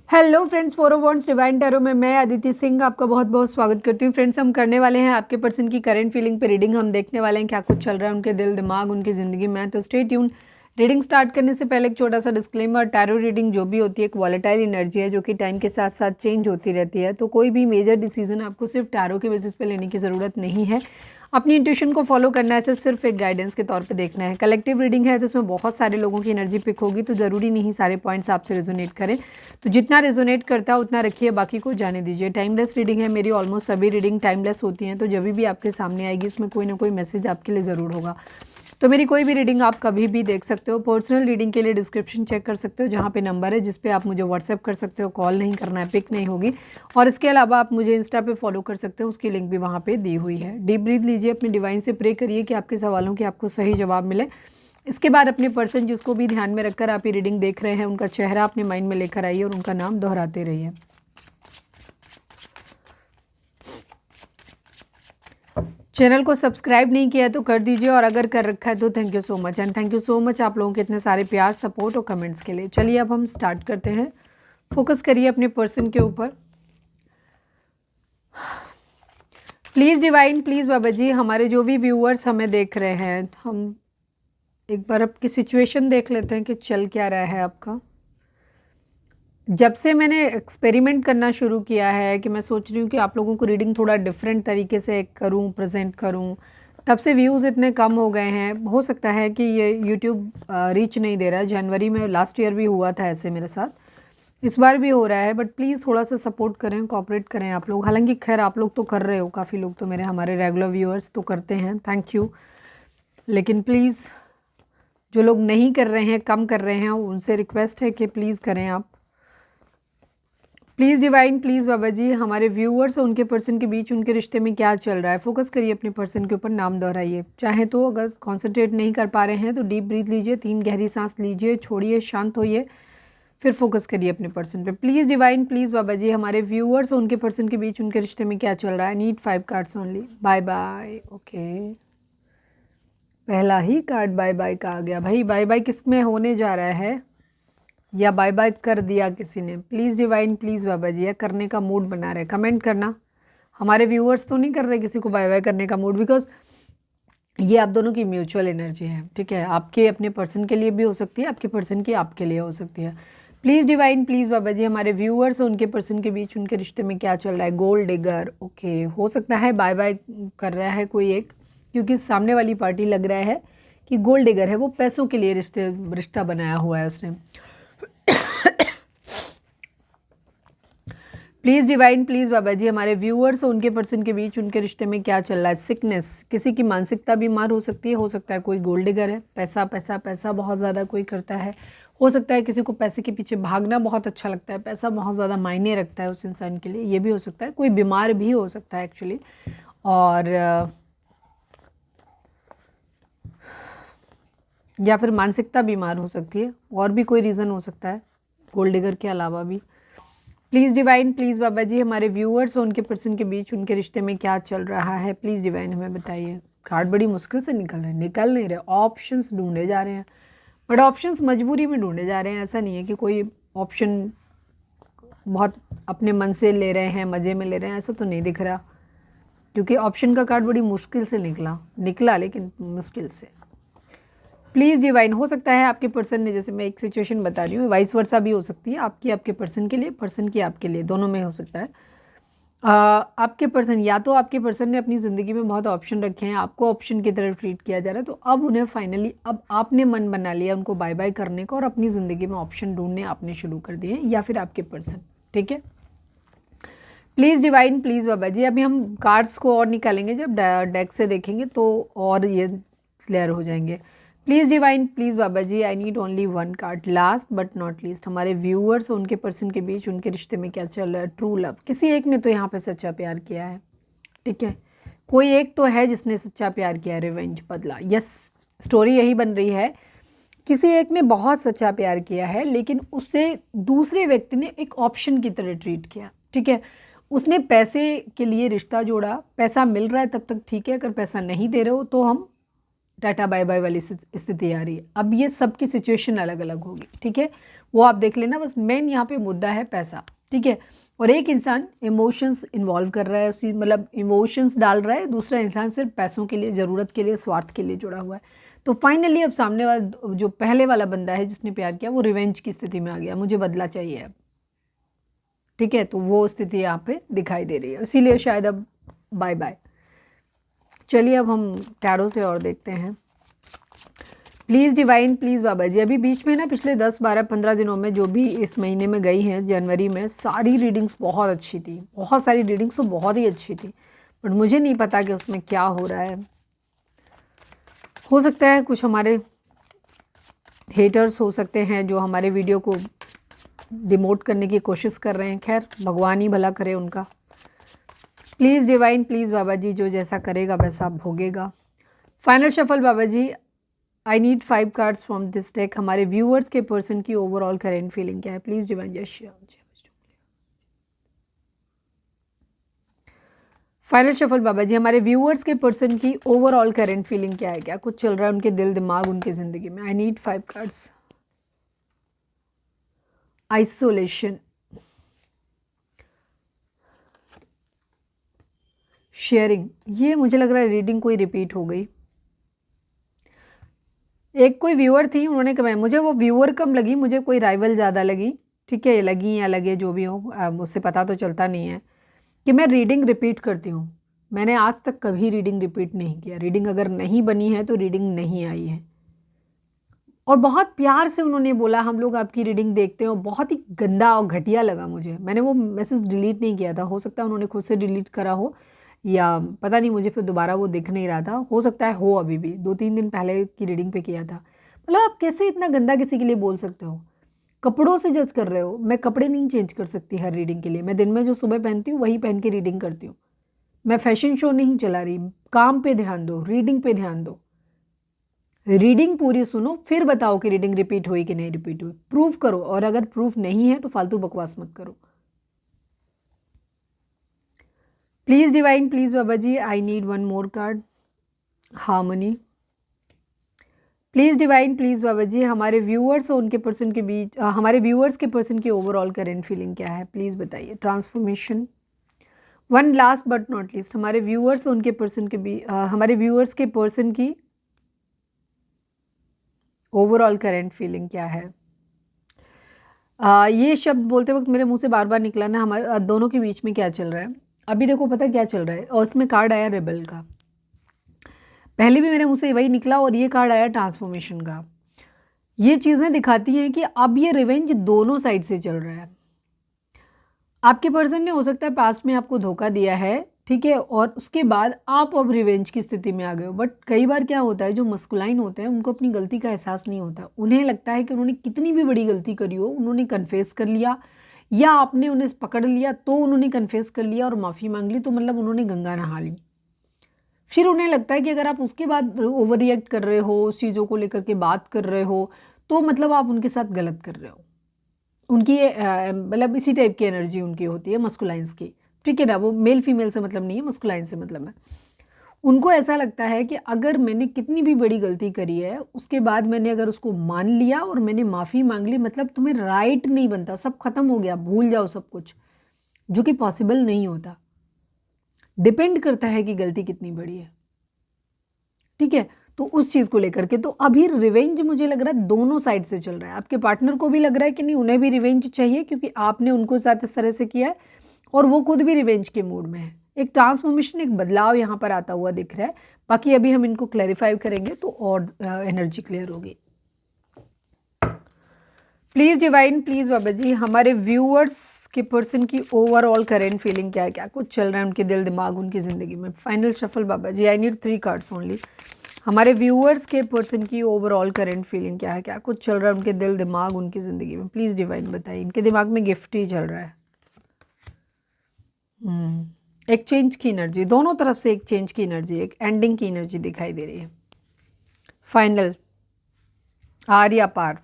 Hello friends, 4 of wands divine tarot में मैं अदिति सिंह आपका बहुत बहुत स्वागत करती हूँ। फ्रेंड्स, हम करने वाले हैं आपके पर्सन की करंट फीलिंग पे रीडिंग। हम देखने वाले हैं क्या कुछ चल रहा है उनके दिल दिमाग उनकी ज़िंदगी में। तो स्टे ट्यून। रीडिंग स्टार्ट करने से पहले एक छोटा सा डिस्क्लेमर, टैरो रीडिंग जो भी होती है एक वॉलेटाइल एनर्जी है जो कि टाइम के साथ साथ चेंज होती रहती है। तो कोई भी मेजर डिसीजन आपको सिर्फ टैरो के बेसिस पे लेने की ज़रूरत नहीं है। अपनी इंट्यूशन को फॉलो करना है, इसे सिर्फ एक गाइडेंस के तौर पे देखना है। कलेक्टिव रीडिंग है तो इसमें बहुत सारे लोगों की एनर्जी पिक होगी, तो ज़रूरी नहीं सारे पॉइंट्स आपसे रेजोनेट करें। तो जितना रेजोनेट करता है उतना रखिए, बाकी को जाने दीजिए। टाइमलेस रीडिंग है मेरी, ऑलमोस्ट सभी रीडिंग टाइमलेस होती हैं। तो जब भी आपके सामने आएगी इसमें कोई ना कोई मैसेज आपके लिए ज़रूर होगा। तो मेरी कोई भी रीडिंग आप कभी भी देख सकते हो। पर्सनल रीडिंग के लिए डिस्क्रिप्शन चेक कर सकते हो, जहाँ पे नंबर है जिस पे आप मुझे व्हाट्सएप कर सकते हो। कॉल नहीं करना है, पिक नहीं होगी। और इसके अलावा आप मुझे इंस्टा पे फॉलो कर सकते हो, उसकी लिंक भी वहाँ पे दी हुई है। डीप ब्रीथ लीजिए, अपने डिवाइन से प्रे करिए कि आपके सवालों के आपको सही जवाब मिले। इसके बाद अपने पर्सन जिसको भी ध्यान में रखकर आप ये रीडिंग देख रहे हैं उनका चेहरा अपने माइंड में लेकर आइए और उनका नाम दोहराते रहिए। चैनल को सब्सक्राइब नहीं किया तो कर दीजिए, और अगर कर रखा है तो thank you so much. And thank you so much आप लोगों के इतने सारे प्यार, सपोर्ट और कमेंट्स के लिए। चलिए अब हम स्टार्ट करते हैं। फोकस करिए अपने पर्सन के ऊपर। Please divine, please Baba ji, हमारे जो भी व्यूअर्स हमें देख रहे हैं, हम एक बार आपकी सिचुएशन देख लेते हैं कि चल क्या रहा है आपका। जब से मैंने एक्सपेरिमेंट करना शुरू किया है कि मैं सोच रही हूँ कि आप लोगों को रीडिंग थोड़ा डिफरेंट तरीके से करूँ, प्रेजेंट करूँ, तब से व्यूज़ इतने कम हो गए हैं। हो सकता है कि ये यूट्यूब रीच नहीं दे रहा है। जनवरी में लास्ट ईयर भी हुआ था ऐसे मेरे साथ, इस बार भी हो रहा है। बट प्लीज़ थोड़ा सा सपोर्ट करें, कोऑपरेट करें आप लोग। हालांकि खैर आप लोग तो कर रहे हो, काफ़ी लोग तो हमारे रेगुलर व्यूअर्स तो करते हैं, थैंक यू। लेकिन प्लीज़ जो लोग नहीं कर रहे हैं, कम कर रहे हैं, उनसे रिक्वेस्ट है कि प्लीज़ करें आप। Please divine, please Baba ji, हमारे व्यूअर्स और उनके पर्सन के बीच उनके रिश्ते में क्या चल रहा है। फोकस करिए अपने पर्सन के ऊपर, नाम दोहराइए। चाहे तो अगर कॉन्सेंट्रेट नहीं कर पा रहे हैं तो डीप ब्रीथ लीजिए, 3 गहरी सांस लीजिए, छोड़िए, शांत होइए, फिर फोकस करिए अपने पर्सन पे। Please divine, please Baba ji, हमारे व्यूअर्स और उनके पर्सन के बीच उनके रिश्ते में क्या चल रहा है। Need 5 cards only. Bye bye. Okay, पहला ही कार्ड बाय बाय का आ गया। भाई बाय बाय किस में होने जा रहा है, या बाय बाय कर दिया किसी ने। प्लीज़ डिवाइन, प्लीज़ बाबा जी, या करने का मूड बना रहे, कमेंट करना। हमारे व्यूअर्स तो नहीं कर रहे किसी को बाय बाय करने का मूड, बिकॉज ये आप दोनों की म्यूचुअल एनर्जी है, ठीक है। आपके अपने पर्सन के लिए भी हो सकती है, आपके पर्सन की आपके लिए हो सकती है। Please divine, please Baba ji, हमारे व्यूअर्स और उनके पर्सन के बीच उनके रिश्ते में क्या चल रहा है। गोल्ड डिगर, ओके, हो सकता है बाय बाय कर रहा है कोई एक, क्योंकि सामने वाली पार्टी लग रहा है कि गोल्ड डिगर है, वो पैसों के लिए रिश्ता बनाया हुआ है उसने। Please divine, please Baba ji, हमारे व्यूअर्स और उनके पर्सन के बीच उनके रिश्ते में क्या चल रहा है। सिकनेस, किसी की मानसिकता बीमार हो सकती है। हो सकता है कोई गोल्ड डिगर है, पैसा पैसा पैसा बहुत ज़्यादा कोई करता है। हो सकता है किसी को पैसे के पीछे भागना बहुत अच्छा लगता है, पैसा बहुत ज़्यादा मायने रखता है उस इंसान के लिए। ये भी हो सकता है, कोई बीमार भी हो सकता है एक्चुअली, और या फिर मानसिकता बीमार हो सकती है, और भी कोई रीज़न हो सकता है गोल्ड डिगर के अलावा भी। Please divine, please Baba ji, हमारे व्यूअर्स और उनके पर्सन के बीच उनके रिश्ते में क्या चल रहा है। प्लीज़ डिवाइन हमें बताइए। कार्ड बड़ी मुश्किल से निकल रहे हैं, निकल नहीं रहे, ऑप्शंस ढूंढे जा रहे हैं, बट ऑप्शंस मजबूरी में ढूंढे जा रहे हैं। ऐसा नहीं है कि कोई ऑप्शन बहुत अपने मन से ले रहे हैं, मज़े में ले रहे हैं, ऐसा तो नहीं दिख रहा, क्योंकि ऑप्शन का कार्ड बड़ी मुश्किल से निकला लेकिन मुश्किल से। प्लीज़ डिवाइन, हो सकता है आपके पर्सन ने, जैसे मैं एक सिचुएशन बता रही हूँ, वाइस वर्सा भी हो सकती है, आपकी आपके पर्सन के लिए, पर्सन की आपके लिए, दोनों में हो सकता है। आपके पर्सन, या तो आपके पर्सन ने अपनी ज़िंदगी में बहुत ऑप्शन रखे हैं, आपको ऑप्शन की तरफ ट्रीट किया जा रहा है, तो अब उन्हें फाइनली, अब आपने मन बना लिया उनको बाय बाय करने का, और अपनी ज़िंदगी में ऑप्शन ढूंढने आपने शुरू कर दिए, या फिर आपके पर्सन, ठीक है। प्लीज़ डिवाइन, प्लीज़ बाबा जी, अभी हम कार्ड्स को और निकालेंगे, जब डेक से देखेंगे तो और ये क्लियर हो जाएंगे। Please divine, please Baba ji, I need only 1 card. Last but not least, हमारे व्यूअर्स और उनके पर्सन के बीच उनके रिश्ते में क्या चल रहा है। ट्रू लव, किसी एक ने तो यहाँ पे सच्चा प्यार किया है, ठीक है। कोई एक तो है जिसने सच्चा प्यार किया है, रिवेंज, बदला। यस, स्टोरी यही बन रही है, किसी एक ने बहुत सच्चा प्यार किया है, लेकिन उसे दूसरे व्यक्ति ने एक ऑप्शन की तरह ट्रीट किया, ठीक है। उसने पैसे के लिए रिश्ता जोड़ा, पैसा मिल रहा है तब तक ठीक है, अगर पैसा नहीं दे रहे हो तो हम टाटा बाय बाय वाली स्थिति आ रही है। अब ये सबकी सिचुएशन अलग अलग होगी, ठीक है, वो आप देख लेना। बस मेन यहाँ पे मुद्दा है पैसा, ठीक है। और एक इंसान इमोशंस इन्वॉल्व कर रहा है, उसी मतलब इमोशंस डाल रहा है, दूसरा इंसान सिर्फ पैसों के लिए, ज़रूरत के लिए, स्वार्थ के लिए जुड़ा हुआ है। तो फाइनली अब सामने वाला जो पहले वाला बंदा है जिसने प्यार किया, वो रिवेंज की स्थिति में आ गया, मुझे बदला चाहिए अब, ठीक है। तो वो स्थिति यहाँ पे दिखाई दे रही है, इसीलिए शायद अब बाय बाय। चलिए अब हम टैरो से और देखते हैं। प्लीज़ डिवाइन, प्लीज़ बाबा जी। अभी बीच में ना पिछले 10, 12, 15 दिनों में जो भी इस महीने में गई हैं, जनवरी में, सारी रीडिंग्स बहुत अच्छी थी, बहुत सारी रीडिंग्स तो बहुत ही अच्छी थी, बट मुझे नहीं पता कि उसमें क्या हो रहा है। हो सकता है कुछ हमारे हेटर्स हो सकते हैं जो हमारे वीडियो को डिमोट करने की कोशिश कर रहे हैं। खैर, भगवान ही भला करे उनका। Please divine, please Baba ji, जो जैसा करेगा वैसा भोगेगा। Final shuffle Baba ji, I need 5 cards from this deck. हमारे व्यूअर्स के पर्सन की ओवरऑल करेंट फीलिंग क्या है? प्लीज़ डिवाइन, जय श्री राम। फाइनल शफल बाबा जी, हमारे व्यूअर्स के पर्सन की ओवरऑल करेंट फीलिंग क्या है? क्या कुछ चल रहा है उनके दिल दिमाग, उनकी ज़िंदगी में? आई नीड 5 कार्ड्स। आइसोलेशन, शेयरिंग, ये मुझे लग रहा है रीडिंग कोई रिपीट हो गई। एक कोई व्यूअर थी, उन्होंने कहा, मुझे वो व्यूअर कम लगी, मुझे कोई राइवल ज़्यादा लगी, ठीक है, लगी या लगे जो भी हो, मुझसे पता तो चलता नहीं है कि मैं रीडिंग रिपीट करती हूँ। मैंने आज तक कभी रीडिंग रिपीट नहीं किया। रीडिंग अगर नहीं बनी है तो रीडिंग नहीं आई है। और बहुत प्यार से उन्होंने बोला, हम लोग आपकी रीडिंग देखते हैं, और बहुत ही गंदा और घटिया लगा मुझे। मैंने वो मैसेज डिलीट नहीं किया था, हो सकता है उन्होंने खुद से डिलीट करा हो, या पता नहीं, मुझे फिर दोबारा वो दिख नहीं रहा था, हो सकता है हो अभी भी, 2-3 दिन पहले की रीडिंग पे किया था। मतलब आप कैसे इतना गंदा किसी के लिए बोल सकते हो? कपड़ों से जज कर रहे हो। मैं कपड़े नहीं चेंज कर सकती हर रीडिंग के लिए। मैं दिन में जो सुबह पहनती हूँ वही पहन के रीडिंग करती हूँ। मैं फैशन शो नहीं चला रही। काम पे ध्यान दो, रीडिंग पे ध्यान दो। रीडिंग पूरी सुनो, फिर बताओ कि रीडिंग रिपीट हुई कि नहीं रिपीट हुई। प्रूफ करो, और अगर प्रूफ नहीं है तो फालतू बकवास मत करो। Please divine, please Baba ji, I need 1 more card. Harmony, please divine, please Baba ji, हमारे व्यूअर्स और उनके पर्सन के बीच, हमारे व्यूअर्स के पर्सन की ओवरऑल करेंट फीलिंग क्या है? प्लीज़ बताइए। Transformation, 1 last but not least, हमारे व्यूअर्स और उनके पर्सन के बीच, हमारे व्यूअर्स के पर्सन की ओवरऑल करेंट फीलिंग क्या है? ये शब्द बोलते वक्त मेरे मुंह से बार बार निकला ना, हमारे दोनों के बीच में क्या चल रहा है। अभी देखो पता क्या चल रहा है, और उसमें कार्ड आया रेबल का। पहले भी मेरे मुंह से वही निकला, और ये कार्ड आया ट्रांसफॉर्मेशन का। ये चीज़ें दिखाती हैं कि अब ये रिवेंज दोनों साइड से चल रहा है। आपके पर्सन ने हो सकता है पास्ट में आपको धोखा दिया है, ठीक है, और उसके बाद आप अब रिवेंज की स्थिति में आ गए हो। बट कई बार क्या होता है, जो मस्कुलाइन होते हैं उनको अपनी गलती का एहसास नहीं होता। उन्हें लगता है कि उन्होंने कितनी भी बड़ी गलती करी हो, उन्होंने कन्फेस कर लिया, या आपने उन्हें पकड़ लिया तो उन्होंने कन्फेस कर लिया और माफ़ी मांग ली, तो मतलब उन्होंने गंगा नहा ली। फिर उन्हें लगता है कि अगर आप उसके बाद ओवर रिएक्ट कर रहे हो, उस चीज़ों को लेकर के बात कर रहे हो, तो मतलब आप उनके साथ गलत कर रहे हो। उनकी मतलब इसी टाइप की एनर्जी उनकी होती है, मस्कुलाइंस की, ठीक है ना। वो मेल फीमेल से मतलब नहीं है, मस्कुलाइन से मतलब है। उनको ऐसा लगता है कि अगर मैंने कितनी भी बड़ी गलती करी है, उसके बाद मैंने अगर उसको मान लिया और मैंने माफ़ी मांग ली, मतलब तुम्हें राइट नहीं बनता, सब खत्म हो गया, भूल जाओ सब कुछ, जो कि पॉसिबल नहीं होता। डिपेंड करता है कि गलती कितनी बड़ी है, ठीक है। तो उस चीज़ को लेकर के तो अभी रिवेंज मुझे लग रहा है दोनों साइड से चल रहा है। आपके पार्टनर को भी लग रहा है कि नहीं, उन्हें भी रिवेंज चाहिए, क्योंकि आपने उनको साथ इस तरह से किया है, और वो खुद भी रिवेंज के मूड में है। एक ट्रांसफॉर्मेशन, एक बदलाव यहाँ पर आता हुआ दिख रहा है। बाकी अभी हम इनको क्लैरिफाई करेंगे तो और एनर्जी क्लियर होगी। Please divine, please Baba ji, हमारे व्यूअर्स के पर्सन की ओवरऑल करेंट फीलिंग क्या है? क्या कुछ चल रहा है उनके दिल दिमाग, उनकी ज़िंदगी में? Final shuffle Baba ji, I need 3 cards only. हमारे व्यूअर्स के पर्सन की ओवरऑल करेंट फीलिंग क्या है? क्या कुछ चल रहा है उनके दिल दिमाग, उनकी ज़िंदगी में? प्लीज़ डिवाइन बताइए। इनके दिमाग में गिफ्ट ही चल रहा है। एक चेंज की एनर्जी, दोनों तरफ से एक चेंज की एनर्जी, एक एंडिंग की एनर्जी दिखाई दे रही है। फाइनल, आर या पार।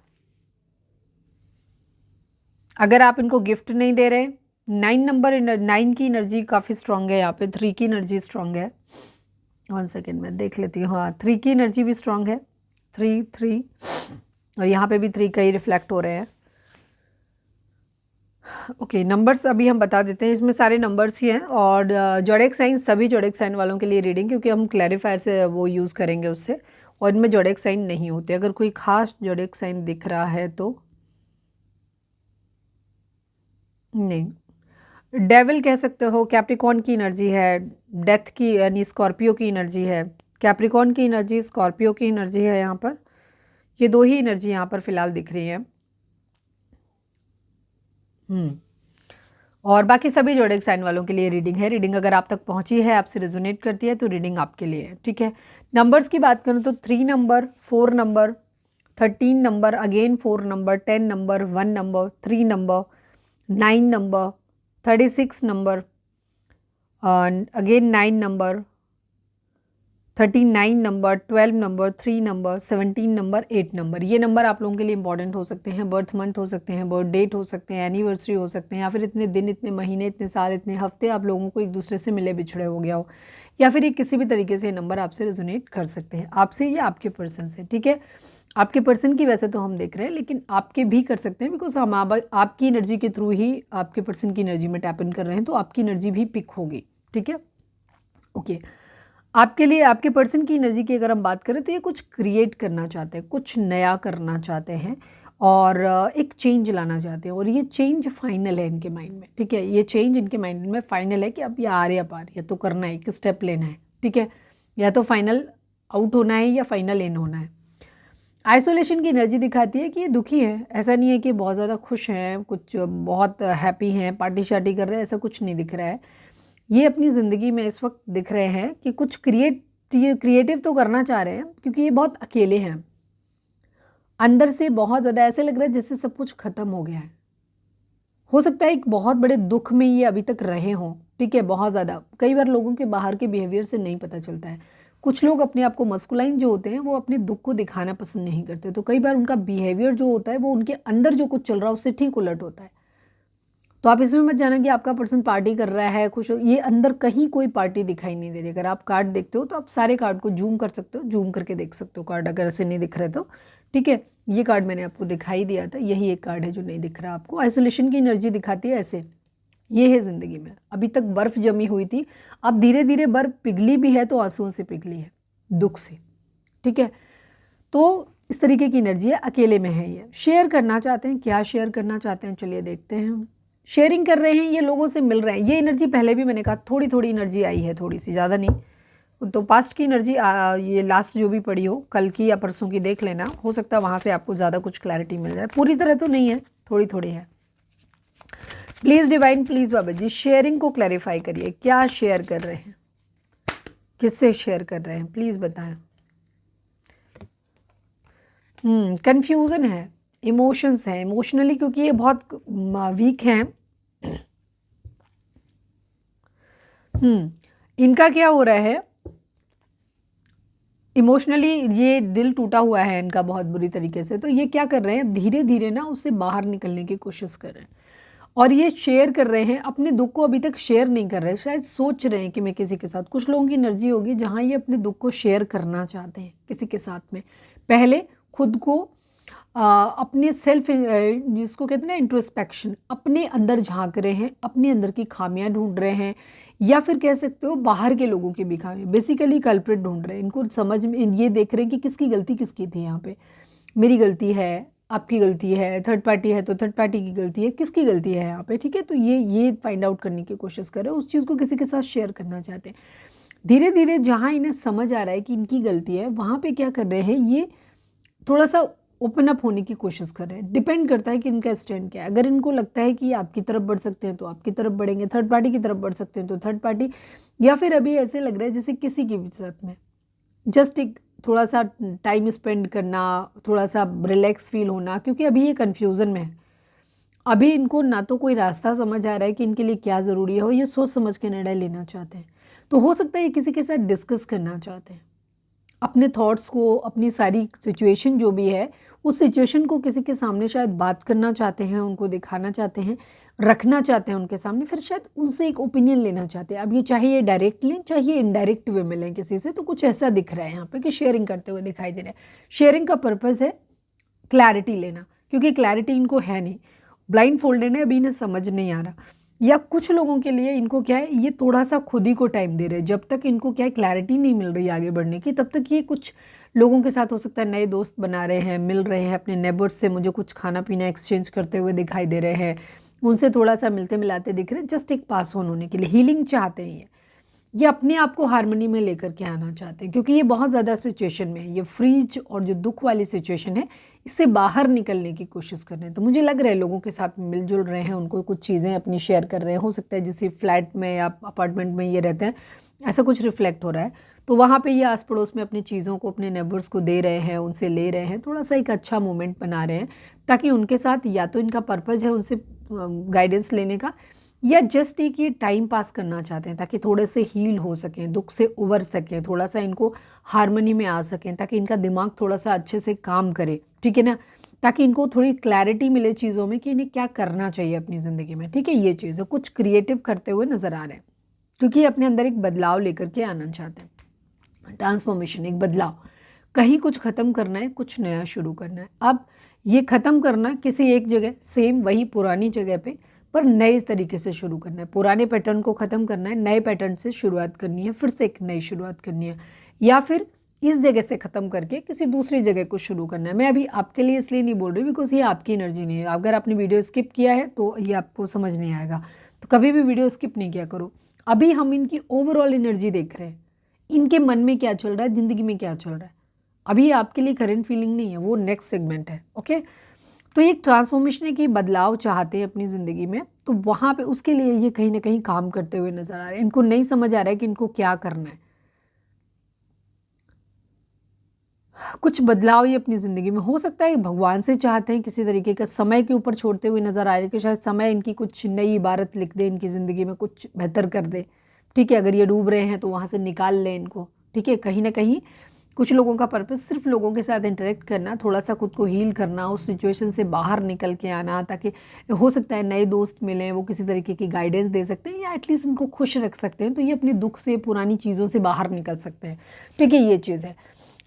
अगर आप इनको गिफ्ट नहीं दे रहे, 9 नंबर, 9 की एनर्जी काफ़ी स्ट्रांग है यहाँ पे, 3 की एनर्जी स्ट्रांग है। 1 सेकेंड में देख लेती हूँ। हाँ, 3 की एनर्जी भी स्ट्रांग है, 3 3 और यहाँ पे भी 3 का ही रिफ्लेक्ट हो रहे हैं। ओके, नंबर्स अभी हम बता देते हैं, इसमें सारे नंबर्स ही हैं और जोडिएक साइन, सभी जोडिएक साइन वालों के लिए रीडिंग, क्योंकि हम क्लैरिफायर से वो यूज़ करेंगे उससे, और इनमें जोडिएक साइन नहीं होते। अगर कोई खास जोडिएक साइन दिख रहा है तो नहीं, डेविल कह सकते हो, कैप्रिकॉर्न की एनर्जी है, डेथ की यानी स्कॉर्पियो की एनर्जी है, कैप्रिकॉर्न की एनर्जी, स्कॉर्पियो की एनर्जी है यहाँ पर। ये 2 ही एनर्जी यहाँ पर फिलहाल दिख रही हैं। और बाकी सभी जोडिएक साइन वालों के लिए रीडिंग है। रीडिंग अगर आप तक पहुंची है, आपसे रेजोनेट करती है, तो रीडिंग आपके लिए है, ठीक है। नंबर्स की बात करूं तो 3 number, 4 number, 13 number, again 4 number, 10 number, 1 number, 3 number, 9 number, 36 number, again 9 number, 39 number, 12 number, 3 number, 17 number, 8 number. ये नंबर आप लोगों के लिए इंपॉर्टेंट हो सकते हैं। बर्थ मंथ हो सकते हैं, बर्थ डेट हो सकते हैं, एनिवर्सरी हो सकते हैं, या फिर इतने दिन, इतने महीने, इतने साल, इतने हफ्ते आप लोगों को एक दूसरे से मिले बिछड़े हो गया हो, या फिर ये किसी भी तरीके से ये नंबर आपसे रेजोनेट कर सकते हैं, आपसे या आपके पर्सन से, ठीक है। आपके पर्सन की वैसे तो हम देख रहे हैं, लेकिन आपके भी कर सकते हैं, बिकॉज हम आपकी एनर्जी के थ्रू ही आपके पर्सन की एनर्जी में टैप इन कर रहे हैं, तो आपकी एनर्जी भी पिक होगी, ठीक है। ओके, आपके लिए आपके पर्सन की एनर्जी की अगर हम बात करें तो ये कुछ क्रिएट करना चाहते हैं, कुछ नया करना चाहते हैं और एक चेंज लाना चाहते हैं, और ये चेंज फाइनल है इनके माइंड में, ठीक है। ये चेंज इनके माइंड में फाइनल है कि अब ये आ रही है, या तो करना है, एक स्टेप लेना है, ठीक है, या तो फाइनल आउट होना है या फाइनल इन होना है। आइसोलेशन की एनर्जी दिखाती है कि ये दुखी है, ऐसा नहीं है कि बहुत ज़्यादा खुश हैं, कुछ बहुत हैप्पी हैं, पार्टी शार्टी कर रहे हैं, ऐसा कुछ नहीं दिख रहा है। ये अपनी ज़िंदगी में इस वक्त दिख रहे हैं कि कुछ क्रिएटिव तो करना चाह रहे हैं, क्योंकि ये बहुत अकेले हैं, अंदर से बहुत ज़्यादा ऐसे लग रहा है जैसे सब कुछ ख़त्म हो गया है। हो सकता है एक बहुत बड़े दुख में ये अभी तक रहे हों, ठीक है, बहुत ज़्यादा। कई बार लोगों के बाहर के बिहेवियर से नहीं पता चलता है। कुछ लोग अपने आप को मस्कुलाइन जो होते हैं वो अपने दुख को दिखाना पसंद नहीं करते, तो कई बार उनका बिहेवियर जो होता है वो उनके अंदर जो कुछ चल रहा है उससे ठीक उलट होता है। तो आप इसमें मत जाना कि आपका पर्सन पार्टी कर रहा है, खुश हो, ये अंदर कहीं कोई पार्टी दिखाई नहीं दे रही। अगर आप कार्ड देखते हो तो आप सारे कार्ड को जूम कर सकते हो, जूम करके देख सकते हो कार्ड, अगर ऐसे नहीं दिख रहे तो, ठीक है। ये कार्ड मैंने आपको दिखाई दिया था, यही एक कार्ड है जो नहीं दिख रहा आपको। आइसोलेशन की एनर्जी दिखाती है ऐसे, ये है ज़िंदगी में, अभी तक बर्फ़ जमी हुई थी, अब धीरे धीरे बर्फ़ पिघली भी है तो आंसुओं से पिघली है, दुख से, ठीक है। तो इस तरीके की एनर्जी है, अकेले में है ये। शेयर करना चाहते हैं, क्या शेयर करना चाहते हैं, चलिए देखते हैं। शेयरिंग कर रहे हैं, ये लोगों से मिल रहे हैं, ये एनर्जी पहले भी मैंने कहा थोड़ी थोड़ी एनर्जी आई है, थोड़ी सी, ज़्यादा नहीं। तो पास्ट की एनर्जी ये लास्ट जो भी पड़ी हो, कल की या परसों की देख लेना, हो सकता है वहाँ से आपको ज़्यादा कुछ क्लैरिटी मिल जाए। पूरी तरह तो नहीं है, थोड़ी थोड़ी है। Please divine, please Baba ji, sharing को क्लैरिफाई करिए, क्या शेयर कर रहे हैं, किससे शेयर कर रहे हैं, प्लीज़ बताएं। कन्फ्यूज़न है, इमोशंस हैं, इमोशनली, क्योंकि ये बहुत वीक हैं। इनका क्या हो रहा है, इमोशनली ये दिल टूटा हुआ है इनका बहुत बुरी तरीके से, तो ये क्या कर रहे हैं, धीरे धीरे ना उससे बाहर निकलने की कोशिश कर रहे हैं, और ये शेयर कर रहे हैं, अपने दुख को अभी तक शेयर नहीं कर रहे, शायद सोच रहे हैं कि मैं किसी के साथ, कुछ लोगों की एनर्जी होगी जहाँ ये अपने दुख को शेयर करना चाहते हैं किसी के साथ में। पहले खुद को अपने सेल्फ, जिसको कहते हैं ना इंट्रोस्पेक्शन, अपने अंदर झांक रहे हैं, अपने अंदर की खामियां ढूंढ रहे हैं, या फिर कह सकते हो बाहर के लोगों की भी खामियां, बेसिकली कल्प्रिट ढूंढ रहे हैं। इनको समझ में ये देख रहे हैं कि किसकी गलती किसकी थी, यहाँ पे मेरी गलती है, आपकी गलती है, थर्ड पार्टी है तो थर्ड पार्टी की गलती है, किसकी गलती है यहाँ पे, ठीक है। तो ये फाइंड आउट करने की कोशिश कर रहे हैं, उस चीज़ को किसी के साथ शेयर करना चाहते हैं। धीरे धीरे जहाँ इन्हें समझ आ रहा है कि इनकी गलती है, वहाँ पे क्या कर रहे हैं, ये थोड़ा सा ओपन अप होने की कोशिश कर रहे हैं। डिपेंड करता है कि इनका स्टैंड क्या है। अगर इनको लगता है कि आपकी तरफ बढ़ सकते हैं तो आपकी तरफ बढ़ेंगे, थर्ड पार्टी की तरफ बढ़ सकते हैं तो थर्ड पार्टी, या फिर अभी ऐसे लग रहा है जैसे किसी के भी साथ में जस्ट एक थोड़ा सा टाइम स्पेंड करना, थोड़ा सा रिलैक्स फील होना, क्योंकि अभी ये कन्फ्यूज़न में है। अभी इनको ना तो कोई रास्ता समझ आ रहा है कि इनके लिए क्या ज़रूरी है, और ये सोच समझ के निर्णय लेना चाहते हैं। तो हो सकता है ये किसी के साथ डिस्कस करना चाहते हैं, अपने थॉट्स को, अपनी सारी सिचुएशन जो भी है उस सिचुएशन को किसी के सामने शायद बात करना चाहते हैं, उनको दिखाना चाहते हैं, रखना चाहते हैं उनके सामने, फिर शायद उनसे एक ओपिनियन लेना चाहते हैं। अब ये चाहे ये डायरेक्ट लें, चाहे ये इनडायरेक्ट वे में लें किसी से, तो कुछ ऐसा दिख रहा है यहाँ पे कि शेयरिंग करते हुए दिखाई दे रहा है। शेयरिंग का पर्पज़ है क्लैरिटी लेना, क्योंकि क्लैरिटी इनको है नहीं, ब्लाइंड फोल्डेड है, अभी इन्हें समझ नहीं आ रहा। या कुछ लोगों के लिए इनको क्या है, ये थोड़ा सा खुद ही को टाइम दे रहे हैं। जब तक इनको क्या है क्लैरिटी नहीं मिल रही आगे बढ़ने की, तब तक ये कुछ लोगों के साथ हो सकता है नए दोस्त बना रहे हैं, मिल रहे हैं, अपने नेबर्स से मुझे कुछ खाना पीना एक्सचेंज करते हुए दिखाई दे रहे हैं, उनसे थोड़ा सा मिलते मिलाते दिख रहे हैं, जस्ट एक पास ऑन होने के लिए, हीलिंग चाहते हैं ये अपने आप को हार्मनी में लेकर के आना चाहते हैं, क्योंकि ये बहुत ज़्यादा सिचुएशन में है, ये फ्रीज और जो दुख वाली सिचुएशन है, इससे बाहर निकलने की कोशिश कर रहे हैं। तो मुझे लग रहा है लोगों के साथ मिलजुल रहे हैं, उनको कुछ चीज़ें अपनी शेयर कर रहे हैं। हो सकता है जिस फ्लैट में या अपार्टमेंट में ये रहते हैं, ऐसा कुछ रिफ्लेक्ट हो रहा है, तो वहाँ पे ये आस पड़ोस में अपनी चीज़ों को अपने नेबर्स को दे रहे हैं, उनसे ले रहे हैं, थोड़ा सा एक अच्छा मोमेंट बना रहे हैं, ताकि उनके साथ या तो इनका पर्पज़ है उनसे गाइडेंस लेने का, या जस्ट एक ये टाइम पास करना चाहते हैं, ताकि थोड़े से हील हो सकें, दुख से उबर सकें, थोड़ा सा इनको हार्मनी में आ सकें, ताकि इनका दिमाग थोड़ा सा अच्छे से काम करे, ठीक है ना, ताकि इनको थोड़ी क्लैरिटी मिले चीज़ों में कि इन्हें क्या करना चाहिए अपनी ज़िंदगी में, ठीक है। ये चीज़ है, कुछ क्रिएटिव करते हुए नज़र आ रहे हैं, क्योंकि ये अपने अंदर एक बदलाव लेकर के आना चाहते हैं। ट्रांसफॉर्मेशन, एक बदलाव, कहीं कुछ ख़त्म करना है, कुछ नया शुरू करना है। अब ये ख़त्म करना किसी एक जगह, सेम वही पुरानी जगह पे, पर नए तरीके से शुरू करना है। पुराने पैटर्न को ख़त्म करना है, नए पैटर्न से शुरुआत करनी है, फिर से एक नई शुरुआत करनी है, या फिर इस जगह से ख़त्म करके किसी दूसरी जगह को शुरू करना है। मैं अभी आपके लिए इसलिए नहीं बोल रही बिकॉज ये आपकी एनर्जी नहीं है। अगर आपने वीडियो स्किप किया है तो ये आपको समझ नहीं आएगा, तो कभी भी वीडियो स्किप नहीं किया करो। अभी हम इनकी ओवरऑल एनर्जी देख रहे हैं, इनके मन में क्या चल रहा है, ज़िंदगी में क्या चल रहा है। अभी आपके लिए करंट फीलिंग नहीं है, वो नेक्स्ट सेगमेंट है, ओके। तो ये ट्रांसफॉर्मेशन है कि बदलाव चाहते हैं अपनी ज़िंदगी में, तो वहाँ पे उसके लिए ये कहीं ना कहीं काम करते हुए नज़र आ रहे हैं। इनको नहीं समझ आ रहा है कि इनको क्या करना है, कुछ बदलाव ये अपनी ज़िंदगी में, हो सकता है भगवान से चाहते हैं, किसी तरीके का समय के ऊपर छोड़ते हुए नज़र आ रहे हैं कि शायद समय इनकी कुछ नई इबारत लिख दे, इनकी ज़िंदगी में कुछ बेहतर कर दे, ठीक है। अगर ये डूब रहे हैं तो वहाँ से निकाल लें इनको, ठीक है। कहीं ना कहीं कुछ लोगों का पर्पस सिर्फ लोगों के साथ इंटरेक्ट करना, थोड़ा सा खुद को हील करना, उस सिचुएशन से बाहर निकल के आना, ताकि हो सकता है नए दोस्त मिलें, वो किसी तरीके की गाइडेंस दे सकते हैं, या एटलीस्ट उनको खुश रख सकते हैं, तो ये अपने दुख से, पुरानी चीज़ों से बाहर निकल सकते हैं, ठीक है। ये चीज़ है।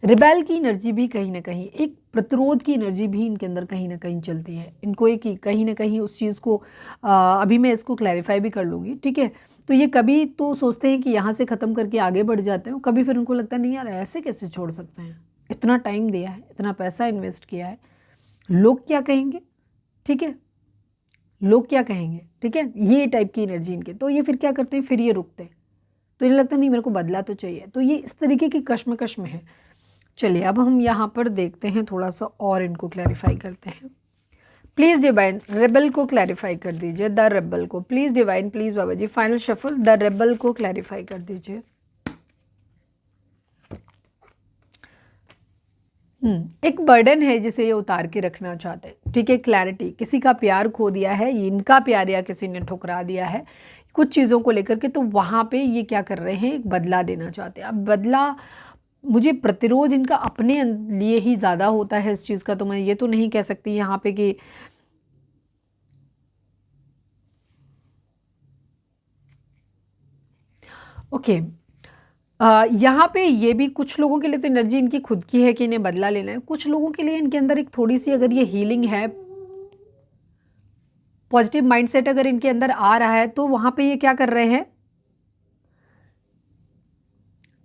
रिबेल की एनर्जी भी कहीं ना कहीं, एक प्रतिरोध की एनर्जी भी इनके अंदर कहीं ना कहीं चलती है। इनको एक कहीं ना कहीं उस चीज़ को अभी मैं इसको क्लैरिफाई भी कर लूँगी, ठीक है। तो ये कभी तो सोचते हैं कि यहाँ से ख़त्म करके आगे बढ़ जाते हैं, कभी फिर उनको लगता है नहीं यार ऐसे कैसे छोड़ सकते हैं, इतना टाइम दिया है, इतना पैसा इन्वेस्ट किया है, लोग क्या कहेंगे, ठीक है, लोग क्या कहेंगे, ठीक है। ये टाइप की एनर्जी इनके, तो ये फिर क्या करते हैं, फिर ये रुकते हैं, तो इन्हें लगता नहीं मेरे को बदला तो चाहिए, तो ये इस तरीके की कश्मकश में है। चलिए अब हम यहाँ पर देखते हैं, थोड़ा सा और इनको क्लैरिफाई करते हैं। प्लीज़ डिवाइन रेबल को क्लैरिफाई कर दीजिए, द रेबल को please divine, please Baba ji final shuffle, the rebel को क्लैरिफाई कर दीजिए। एक बर्डन है जिसे ये उतार के रखना चाहते हैं, ठीक है। क्लैरिटी, किसी का प्यार खो दिया है, इनका प्यार या किसी ने ठुकरा दिया है कुछ चीज़ों को लेकर के, तो वहाँ पे ये क्या कर रहे हैं, एक बदला देना चाहते हैं। अब बदला, मुझे प्रतिरोध इनका अपने लिए ही ज़्यादा होता है इस चीज़ का, तो मैं ये तो नहीं कह सकती यहाँ पे कि ओके। यहाँ पे ये भी कुछ लोगों के लिए तो एनर्जी इनकी खुद की है कि इन्हें बदला लेना है, कुछ लोगों के लिए इनके अंदर एक थोड़ी सी अगर ये हीलिंग है, पॉजिटिव माइंडसेट अगर इनके अंदर आ रहा है, तो वहाँ पे ये क्या कर रहे हैं,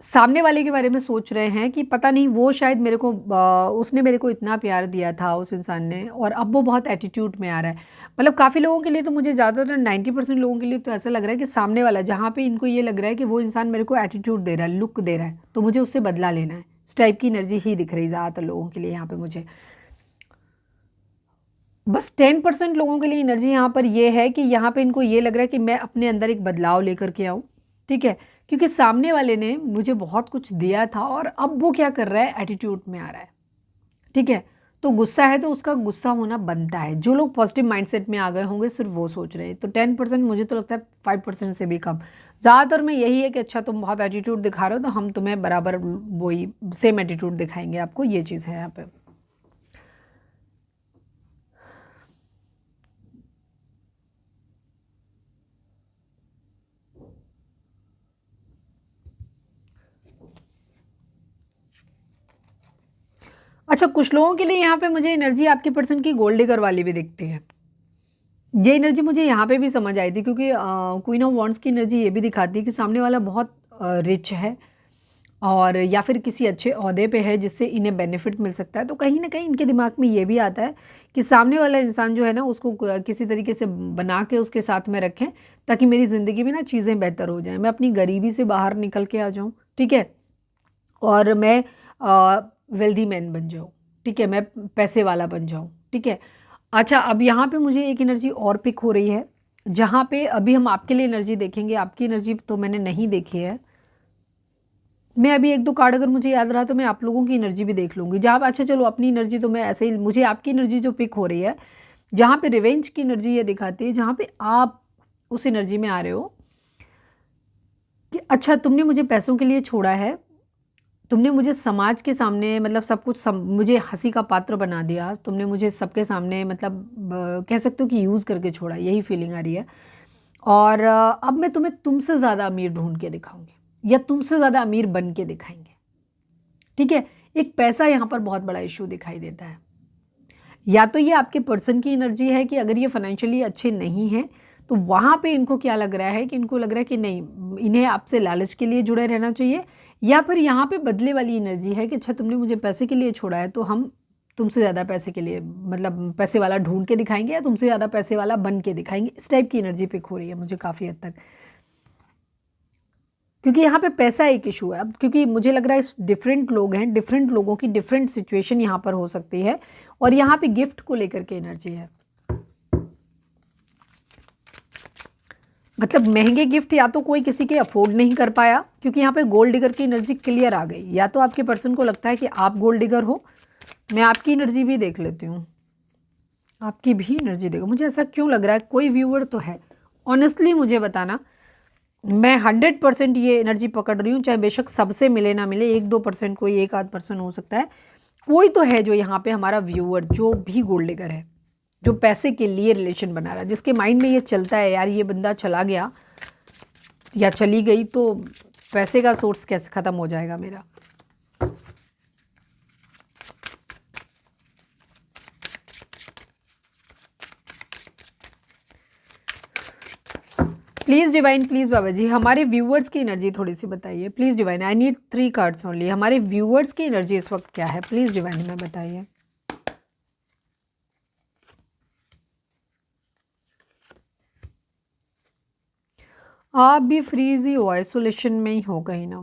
सामने वाले के बारे में सोच रहे हैं कि पता नहीं वो शायद मेरे को उसने मेरे को इतना प्यार दिया था उस इंसान ने, और अब वो बहुत एटीट्यूड में आ रहा है। मतलब काफ़ी लोगों के लिए तो, मुझे ज़्यादातर 90% लोगों के लिए तो ऐसा लग रहा है कि सामने वाला, जहाँ पे इनको ये लग रहा है कि वो इंसान मेरे को एटीट्यूड दे रहा है, लुक दे रहा है, तो मुझे उससे बदला लेना है, इस टाइप की एनर्जी ही दिख रही ज़्यादातर लोगों के लिए यहाँ पर मुझे। बस 10% लोगों के लिए एनर्जी यहाँ पर ये है कि यहाँ पे इनको ये लग रहा है कि मैं अपने अंदर एक बदलाव लेकर के आऊँ, ठीक है, क्योंकि सामने वाले ने मुझे बहुत कुछ दिया था और अब वो क्या कर रहा है, एटीट्यूड में आ रहा है, ठीक है। तो गुस्सा है तो उसका गुस्सा होना बनता है। जो लोग पॉजिटिव माइंडसेट में आ गए होंगे सिर्फ वो सोच रहे हैं, तो 10% मुझे तो लगता है 5% से भी कम, ज़्यादातर में यही है कि अच्छा तुम बहुत एटीट्यूड दिखा रहे हो तो हम तुम्हें बराबर वही सेम एटीट्यूड दिखाएंगे आपको, ये चीज़ है यहाँ पर। अच्छा, कुछ लोगों के लिए यहाँ पे मुझे एनर्जी आपके पर्सन की गोल्ड डिगर वाली भी दिखती है। ये एनर्जी मुझे यहाँ पे भी समझ आई थी, क्योंकि क्वीन ऑफ वॉन्ड्स की एनर्जी ये भी दिखाती है कि सामने वाला बहुत रिच है और या फिर किसी अच्छे ओहदे पे है जिससे इन्हें बेनिफिट मिल सकता है। तो कहीं ना कहीं इनके दिमाग में ये भी आता है कि सामने वाला इंसान जो है ना, उसको किसी तरीके से बना के उसके साथ में रखें, ताकि मेरी ज़िंदगी में ना चीज़ें बेहतर हो जाएं, मैं अपनी गरीबी से बाहर निकल के आ जाऊँ, ठीक है, और मैं वेल्दी मैन बन जाऊँ, ठीक है, मैं पैसे वाला बन जाऊँ, ठीक है। अच्छा, अब यहाँ पे मुझे एक एनर्जी और पिक हो रही है, जहाँ पे अभी हम आपके लिए एनर्जी देखेंगे। आपकी एनर्जी तो मैंने नहीं देखी है, मैं अभी एक दो कार्ड अगर मुझे याद रहा तो मैं आप लोगों की एनर्जी भी देख लूँगी। जहाँ, अच्छा चलो, अपनी एनर्जी तो मैं ऐसे ही, मुझे आपकी एनर्जी जो पिक हो रही है, जहाँ पे रिवेंज की एनर्जी ये दिखाती है, जहाँ पे आप उस एनर्जी में आ रहे हो कि अच्छा, तुमने मुझे पैसों के लिए छोड़ा है, तुमने मुझे समाज के सामने मतलब सब कुछ मुझे हंसी का पात्र बना दिया, तुमने मुझे सबके सामने मतलब कह सकते हो कि यूज़ करके छोड़ा, यही फीलिंग आ रही है। और अब मैं तुम्हें तुमसे ज़्यादा अमीर ढूंढ के दिखाऊंगी, या तुमसे ज़्यादा अमीर बन के दिखाएंगे, ठीक है। एक पैसा यहाँ पर बहुत बड़ा इशू दिखाई देता है। या तो ये आपके पर्सन की एनर्जी है कि अगर ये फाइनेंशियली अच्छे नहीं हैं तो वहाँ पे इनको क्या लग रहा है कि इनको लग रहा है कि नहीं, इन्हें आपसे लालच के लिए जुड़े रहना चाहिए, या फिर यहाँ पे बदले वाली एनर्जी है कि अच्छा, तुमने मुझे पैसे के लिए छोड़ा है तो हम तुमसे ज़्यादा पैसे के लिए मतलब पैसे वाला ढूंढ के दिखाएंगे, या तुमसे ज़्यादा पैसे वाला बन के दिखाएंगे। इस टाइप की एनर्जी पिक हो रही है मुझे काफ़ी हद तक, क्योंकि यहाँ पे पैसा एक इशू है। अब क्योंकि मुझे लग रहा है डिफरेंट लोग हैं, डिफरेंट लोगों की डिफरेंट सिचुएशन यहाँ पर हो सकती है, और यहाँ पे गिफ्ट को लेकर के एनर्जी है। मतलब महंगे गिफ्ट या तो कोई किसी के अफोर्ड नहीं कर पाया, क्योंकि यहाँ पे गोल्ड डिगर की एनर्जी क्लियर आ गई। या तो आपके पर्सन को लगता है कि आप गोल्ड डिगर हो। मैं आपकी एनर्जी भी देख लेती हूँ, आपकी भी एनर्जी देखो। मुझे ऐसा क्यों लग रहा है, कोई व्यूअर तो है, ऑनेस्टली मुझे बताना। मैं 100% ये एनर्जी पकड़ रही हूँ, चाहे बेशक सबसे मिले ना मिले, 1-2% कोई एक आध पर्सन हो सकता है, कोई तो है जो यहाँ पे हमारा व्यूअर जो भी गोल्ड डिगर है, जो पैसे के लिए रिलेशन बना रहा है, जिसके माइंड में ये चलता है यार ये बंदा चला गया या चली गई तो पैसे का सोर्स कैसे ख़त्म हो जाएगा मेरा। Please divine, please Baba ji, हमारे व्यूअर्स की एनर्जी थोड़ी सी बताइए please divine. I need 3 cards only. हमारे व्यूअर्स की एनर्जी इस वक्त क्या है, प्लीज़ डिवाइन हमें बताइए। आप भी फ्रीज ही हो, आइसोलेशन में ही हो कहीं ना।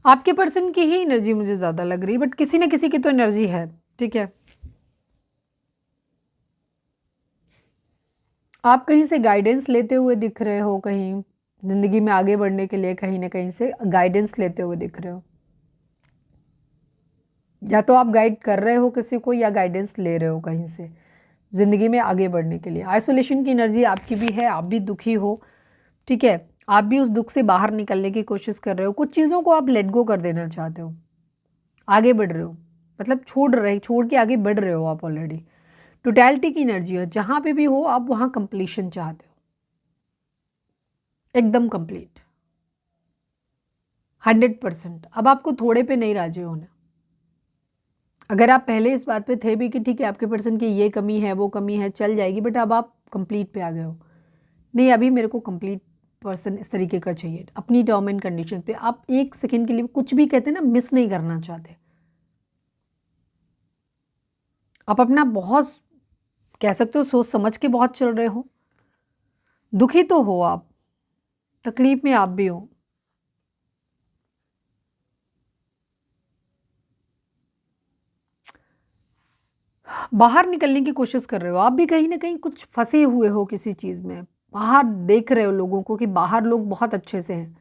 आपके पर्सन की ही एनर्जी मुझे ज़्यादा लग रही है, बट किसी न किसी की तो एनर्जी है, ठीक है। आप कहीं से गाइडेंस लेते हुए दिख रहे हो, कहीं ज़िंदगी में आगे बढ़ने के लिए कहीं ना कहीं से गाइडेंस लेते हुए दिख रहे हो। या तो आप गाइड कर रहे हो किसी को, या गाइडेंस ले रहे हो कहीं से ज़िंदगी में आगे बढ़ने के लिए। आइसोलेशन की एनर्जी आपकी भी है, आप भी दुखी हो, ठीक है। आप भी उस दुख से बाहर निकलने की कोशिश कर रहे हो, कुछ चीज़ों को आप लेट गो कर देना चाहते हो, आगे बढ़ रहे हो, मतलब छोड़ के आगे बढ़ रहे हो आप ऑलरेडी। टोटैलिटी की एनर्जी है, जहाँ पे भी हो आप वहाँ कंप्लीशन चाहते हो, एकदम कंप्लीट 100%। अब आपको थोड़े पे नहीं राजी होना। अगर आप पहले इस बात पे थे भी कि ठीक है आपके पर्सन की ये कमी है वो कमी है चल जाएगी, बट अब आप कंप्लीट पे आ गए हो, नहीं अभी मेरे को कंप्लीट पर्सन इस तरीके का चाहिए, अपनी टर्म एंड कंडीशन पे। आप एक सेकेंड के लिए कुछ भी कहते हैं ना, मिस नहीं करना चाहते। आप अपना बहुत कह सकते हो सोच समझ के बहुत चल रहे हो, दुखी तो हो आप, तकलीफ में आप भी हो। बाहर निकलने की कोशिश कर रहे हो, आप भी कहीं ना कहीं कुछ फंसे हुए हो किसी चीज़ में। बाहर देख रहे हो लोगों को कि बाहर लोग बहुत अच्छे से हैं,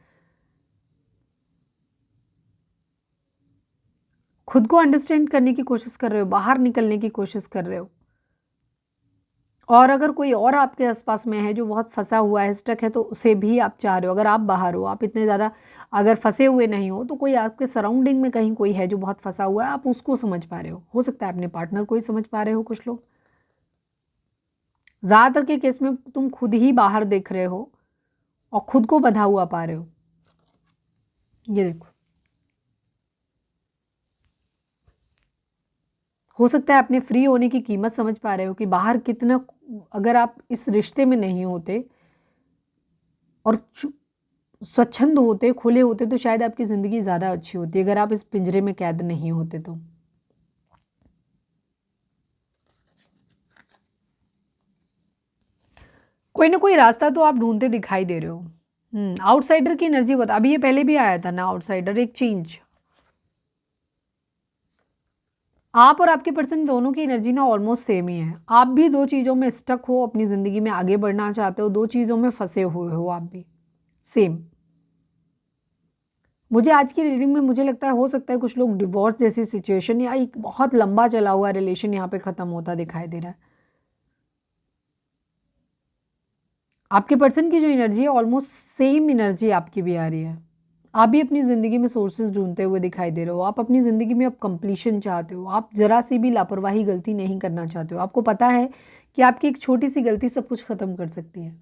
खुद को अंडरस्टैंड करने की कोशिश कर रहे हो, बाहर निकलने की कोशिश कर रहे हो। और अगर कोई और आपके आसपास में है जो बहुत फंसा हुआ है, स्टक है, तो उसे भी आप चाह रहे हो। अगर आप बाहर हो, आप इतने ज़्यादा अगर फंसे हुए नहीं हो, तो कोई आपके सराउंडिंग में कहीं कोई है जो बहुत फंसा हुआ है, आप उसको समझ पा रहे हो सकता है अपने पार्टनर को ही समझ पा रहे हो कुछ लोग। ज़्यादातर के केस में तुम खुद ही बाहर देख रहे हो और खुद को बंधा हुआ पा रहे हो। ये देखो, हो सकता है अपने फ्री होने की कीमत समझ पा रहे हो कि बाहर कितना, अगर आप इस रिश्ते में नहीं होते और स्वच्छंद होते, खुले होते, तो शायद आपकी ज़िंदगी ज़्यादा अच्छी होती अगर आप इस पिंजरे में कैद नहीं होते तो। कोई ना कोई रास्ता तो आप ढूंढते दिखाई दे रहे हो। आउटसाइडर की एनर्जी बता, अभी ये पहले भी आया था ना आउटसाइडर, एक चेंज। आप और आपके पर्सन दोनों की एनर्जी ना ऑलमोस्ट सेम ही है। आप भी दो चीज़ों में स्टक हो, अपनी ज़िंदगी में आगे बढ़ना चाहते हो, दो चीज़ों में फंसे हुए हो आप भी, सेम। मुझे आज की रीडिंग में मुझे लगता है हो सकता है कुछ लोग डिवोर्स जैसी सिचुएशन या एक बहुत लंबा चला हुआ रिलेशन यहाँ पे ख़त्म होता दिखाई दे रहा है। आपके पर्सन की जो एनर्जी है ऑलमोस्ट सेम एनर्जी आपकी भी आ रही है। आप भी अपनी ज़िंदगी में सोर्सेज ढूंढते हुए दिखाई दे रहे हो। आप अपनी ज़िंदगी में अब कंप्लीशन चाहते हो। आप जरा सी भी लापरवाही गलती नहीं करना चाहते हो। आपको पता है कि आपकी एक छोटी सी गलती सब कुछ ख़त्म कर सकती है।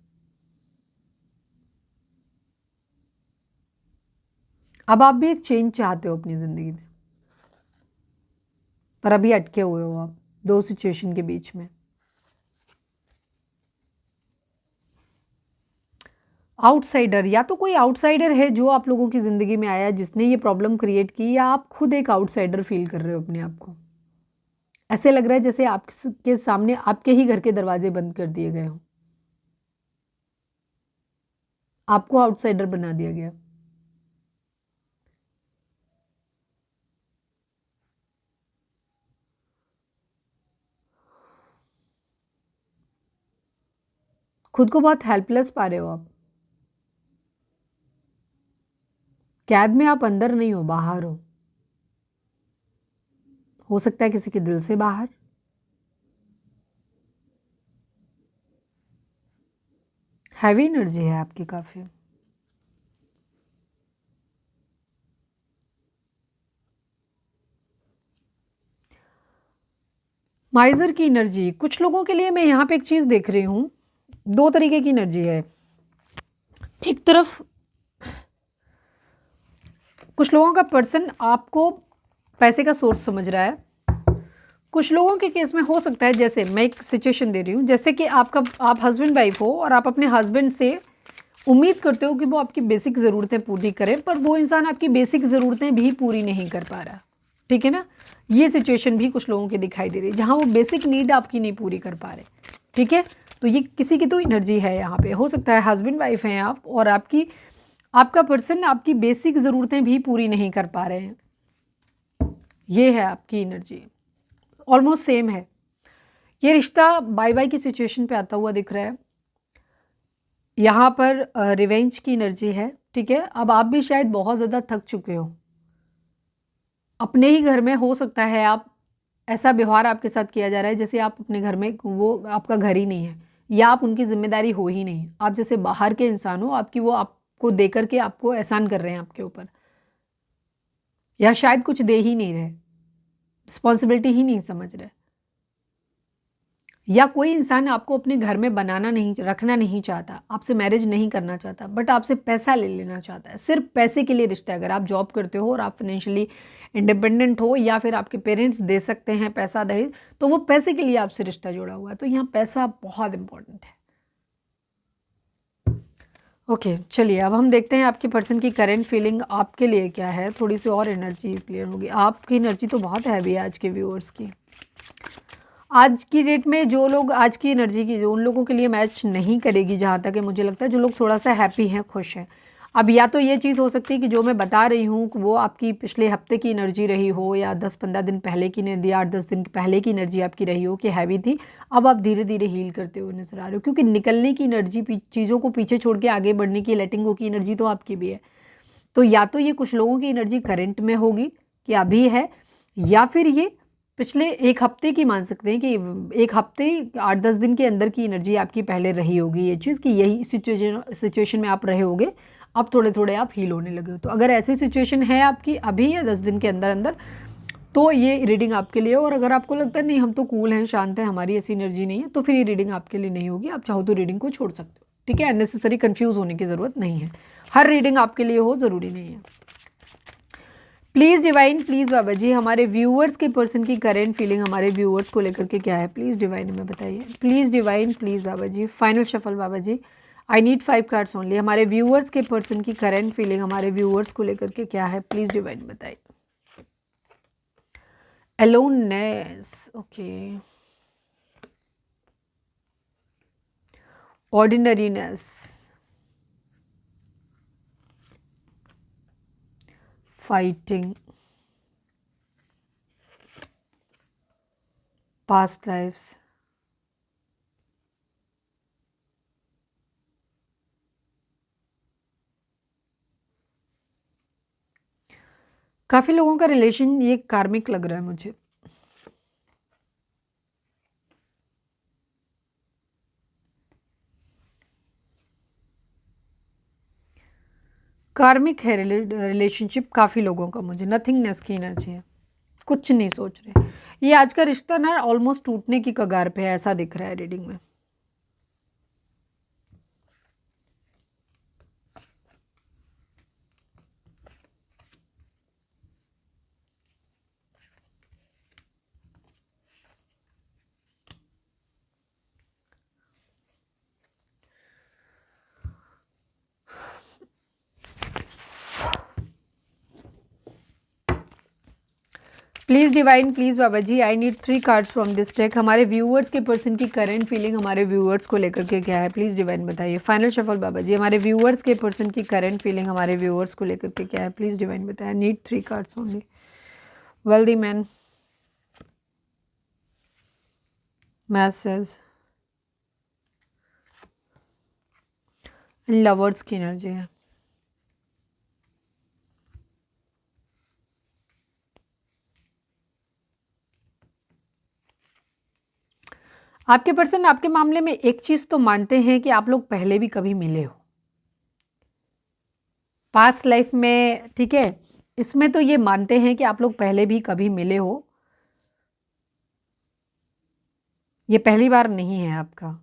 अब आप भी एक चेंज चाहते हो अपनी ज़िंदगी में, पर अभी अटके हुए हो आप दो सिचुएशन के बीच में। आउटसाइडर, या तो कोई आउटसाइडर है जो आप लोगों की ज़िंदगी में आया जिसने ये प्रॉब्लम क्रिएट की, या आप खुद एक आउटसाइडर फील कर रहे हो अपने आप को। ऐसे लग रहा है जैसे आपके सामने आपके ही घर के दरवाजे बंद कर दिए गए हो, आपको आउटसाइडर बना दिया गया। खुद को बहुत हेल्पलेस पा रहे हो आप। कैद में आप अंदर नहीं हो, बाहर हो सकता है किसी के दिल से बाहर। हैवी एनर्जी है आपकी काफ़ी। माइजर की एनर्जी, कुछ लोगों के लिए मैं यहाँ पे एक चीज़ देख रही हूँ, दो तरीके की एनर्जी है। एक तरफ कुछ लोगों का पर्सन आपको पैसे का सोर्स समझ रहा है। कुछ लोगों के केस में हो सकता है, जैसे मैं एक सिचुएशन दे रही हूँ, जैसे कि आप हस्बैंड वाइफ हो और आप अपने हस्बैंड से उम्मीद करते हो कि वो आपकी बेसिक ज़रूरतें पूरी करें, पर वो इंसान आपकी बेसिक ज़रूरतें भी पूरी नहीं कर पा रहा। ठीक है ना, ये सिचुएशन भी कुछ लोगों की दिखाई दे रही है जहाँ वो बेसिक नीड आपकी नहीं पूरी कर पा रहे। ठीक है, तो ये किसी की तो एनर्जी है यहाँ पे। हो सकता है हस्बैंड वाइफ हैं आप और आपका पर्सन आपकी बेसिक ज़रूरतें भी पूरी नहीं कर पा रहे हैं। ये है आपकी एनर्जी, ऑलमोस्ट सेम है। ये रिश्ता बाय बाय की सिचुएशन पे आता हुआ दिख रहा है। यहाँ पर रिवेंज की एनर्जी है। ठीक है, अब आप भी शायद बहुत ज़्यादा थक चुके हो अपने ही घर में। हो सकता है आप ऐसा व्यवहार आपके साथ किया जा रहा है जैसे आप अपने घर में, वो आपका घर ही नहीं है या आप उनकी जिम्मेदारी हो ही नहीं। आप जैसे बाहर के इंसान हो, वो आपको दे करके आपको एहसान कर रहे हैं आपके ऊपर, या शायद कुछ दे ही नहीं रहे, रिस्पॉन्सिबिलिटी ही नहीं समझ रहे, या कोई इंसान आपको अपने घर में रखना नहीं चाहता, आपसे मैरिज नहीं करना चाहता, बट आपसे पैसा ले लेना चाहता है। सिर्फ पैसे के लिए रिश्ता है। अगर आप जॉब करते हो और आप फाइनेंशियली इंडिपेंडेंट हो, या फिर आपके पेरेंट्स दे सकते हैं पैसा दहेज, तो वो पैसे के लिए आपसे रिश्ता जुड़ा हुआ है। तो यहाँ पैसा बहुत इंपॉर्टेंट है। ओके, चलिए अब हम देखते हैं आपके पर्सन की करेंट फीलिंग आपके लिए क्या है। थोड़ी सी और एनर्जी क्लियर होगी। आपकी एनर्जी तो बहुत हैवी है आज के व्यूअर्स की। आज की डेट में जो लोग आज की एनर्जी की, जो उन लोगों के लिए मैच नहीं करेगी, जहाँ तक है मुझे लगता है, जो लोग थोड़ा सा हैप्पी हैं, खुश हैं। अब या तो ये चीज़ हो सकती है कि जो मैं बता रही हूँ वो आपकी पिछले हफ्ते की एनर्जी रही हो, या 10-15 दिन पहले की एनर्जी, 8-10 दिन पहले की एनर्जी आपकी रही हो कि हैवी थी। अब आप धीरे धीरे हील करते हुए नजर आ रहे हो, क्योंकि निकलने की एनर्जी, चीज़ों को पीछे छोड़ के आगे बढ़ने की, लेटिंग गो की एनर्जी तो आपकी भी है। तो या तो ये कुछ लोगों की एनर्जी करंट में होगी कि अभी है, या फिर ये पिछले एक हफ्ते की मान सकते हैं कि एक हफ्ते 8-10 दिन के अंदर की एनर्जी आपकी पहले रही होगी ये चीज़, कि यही सिचुएशन में आप रहे होगे। अब थोड़े थोड़े आप हील होने लगे हो। तो अगर ऐसी सिचुएशन है आपकी अभी या 10 दिन के अंदर अंदर, तो ये रीडिंग आपके लिए। और अगर आपको लगता है नहीं हम तो कूल हैं, शांत हैं, हमारी ऐसी एनर्जी नहीं है, तो फिर ये रीडिंग आपके लिए नहीं होगी। आप चाहो तो रीडिंग को छोड़ सकते हो। ठीक है, अननेसेसरी कंफ्यूज होने की ज़रूरत नहीं है। हर रीडिंग आपके लिए हो ज़रूरी नहीं है। Please divine, please Baba ji हमारे व्यूअर्स के पर्सन की करेंट फीलिंग हमारे व्यूअर्स को लेकर के क्या है, प्लीज़ डिवाइन हमें बताइए। Please divine, please Baba ji, final shuffle Baba ji, I need 5 cards only. हमारे व्यूअर्स के पर्सन की करेंट फीलिंग हमारे व्यूअर्स को लेकर के क्या है, प्लीज़ डिवाइन बताइए। Aloneness, okay, ordinariness, fighting, past lifes, काफ़ी लोगों का रिलेशन ये कार्मिक लग रहा है मुझे। कार्मिक है रिलेशनशिप काफ़ी लोगों का, मुझे नथिंगनेस की एनर्जी है, कुछ नहीं सोच रहे। ये आज का रिश्ता ना ऑलमोस्ट टूटने की कगार पे है, ऐसा दिख रहा है रीडिंग में। Please divine, please Baba ji, I need 3 cards from this deck. हमारे व्यूअर्स के पर्सन की करंट फीलिंग हमारे व्यूअर्स को लेकर के क्या है, प्लीज़ डिवाइन बताइए। फाइनल शफल बाबा जी, हमारे व्यूअर्स के पर्सन की करंट फीलिंग हमारे व्यूअर्स को लेकर के क्या है, प्लीज़ डिवाइन बताइए। Need 3 cards only. Wealthy man, message, lovers की एनर्जी है। आपके पर्सन आपके मामले में एक चीज़ तो मानते हैं कि आप लोग पहले भी कभी मिले हो पास्ट लाइफ में, ठीक है। इसमें तो ये मानते हैं कि आप लोग पहले भी कभी मिले हो, ये पहली बार नहीं है आपका।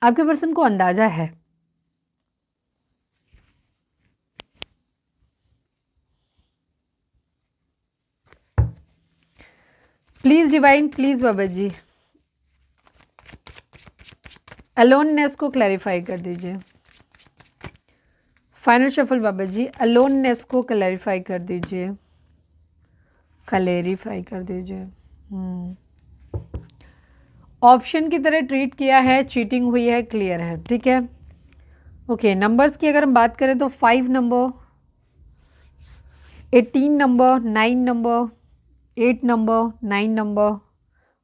आपके पर्सन को अंदाजा है। Please divine, please Baba ji, aloneness को क्लैरिफाई कर दीजिए। Final shuffle Baba ji, aloneness को क्लैरिफाई कर दीजिए, क्लैरिफाई कर दीजिए। ऑप्शन की तरह ट्रीट किया है, चीटिंग हुई है, क्लियर है, ठीक है। ओके, नंबर्स की अगर हम बात करें तो 5 number, 18 number, 9 number, 8 number, 9 number,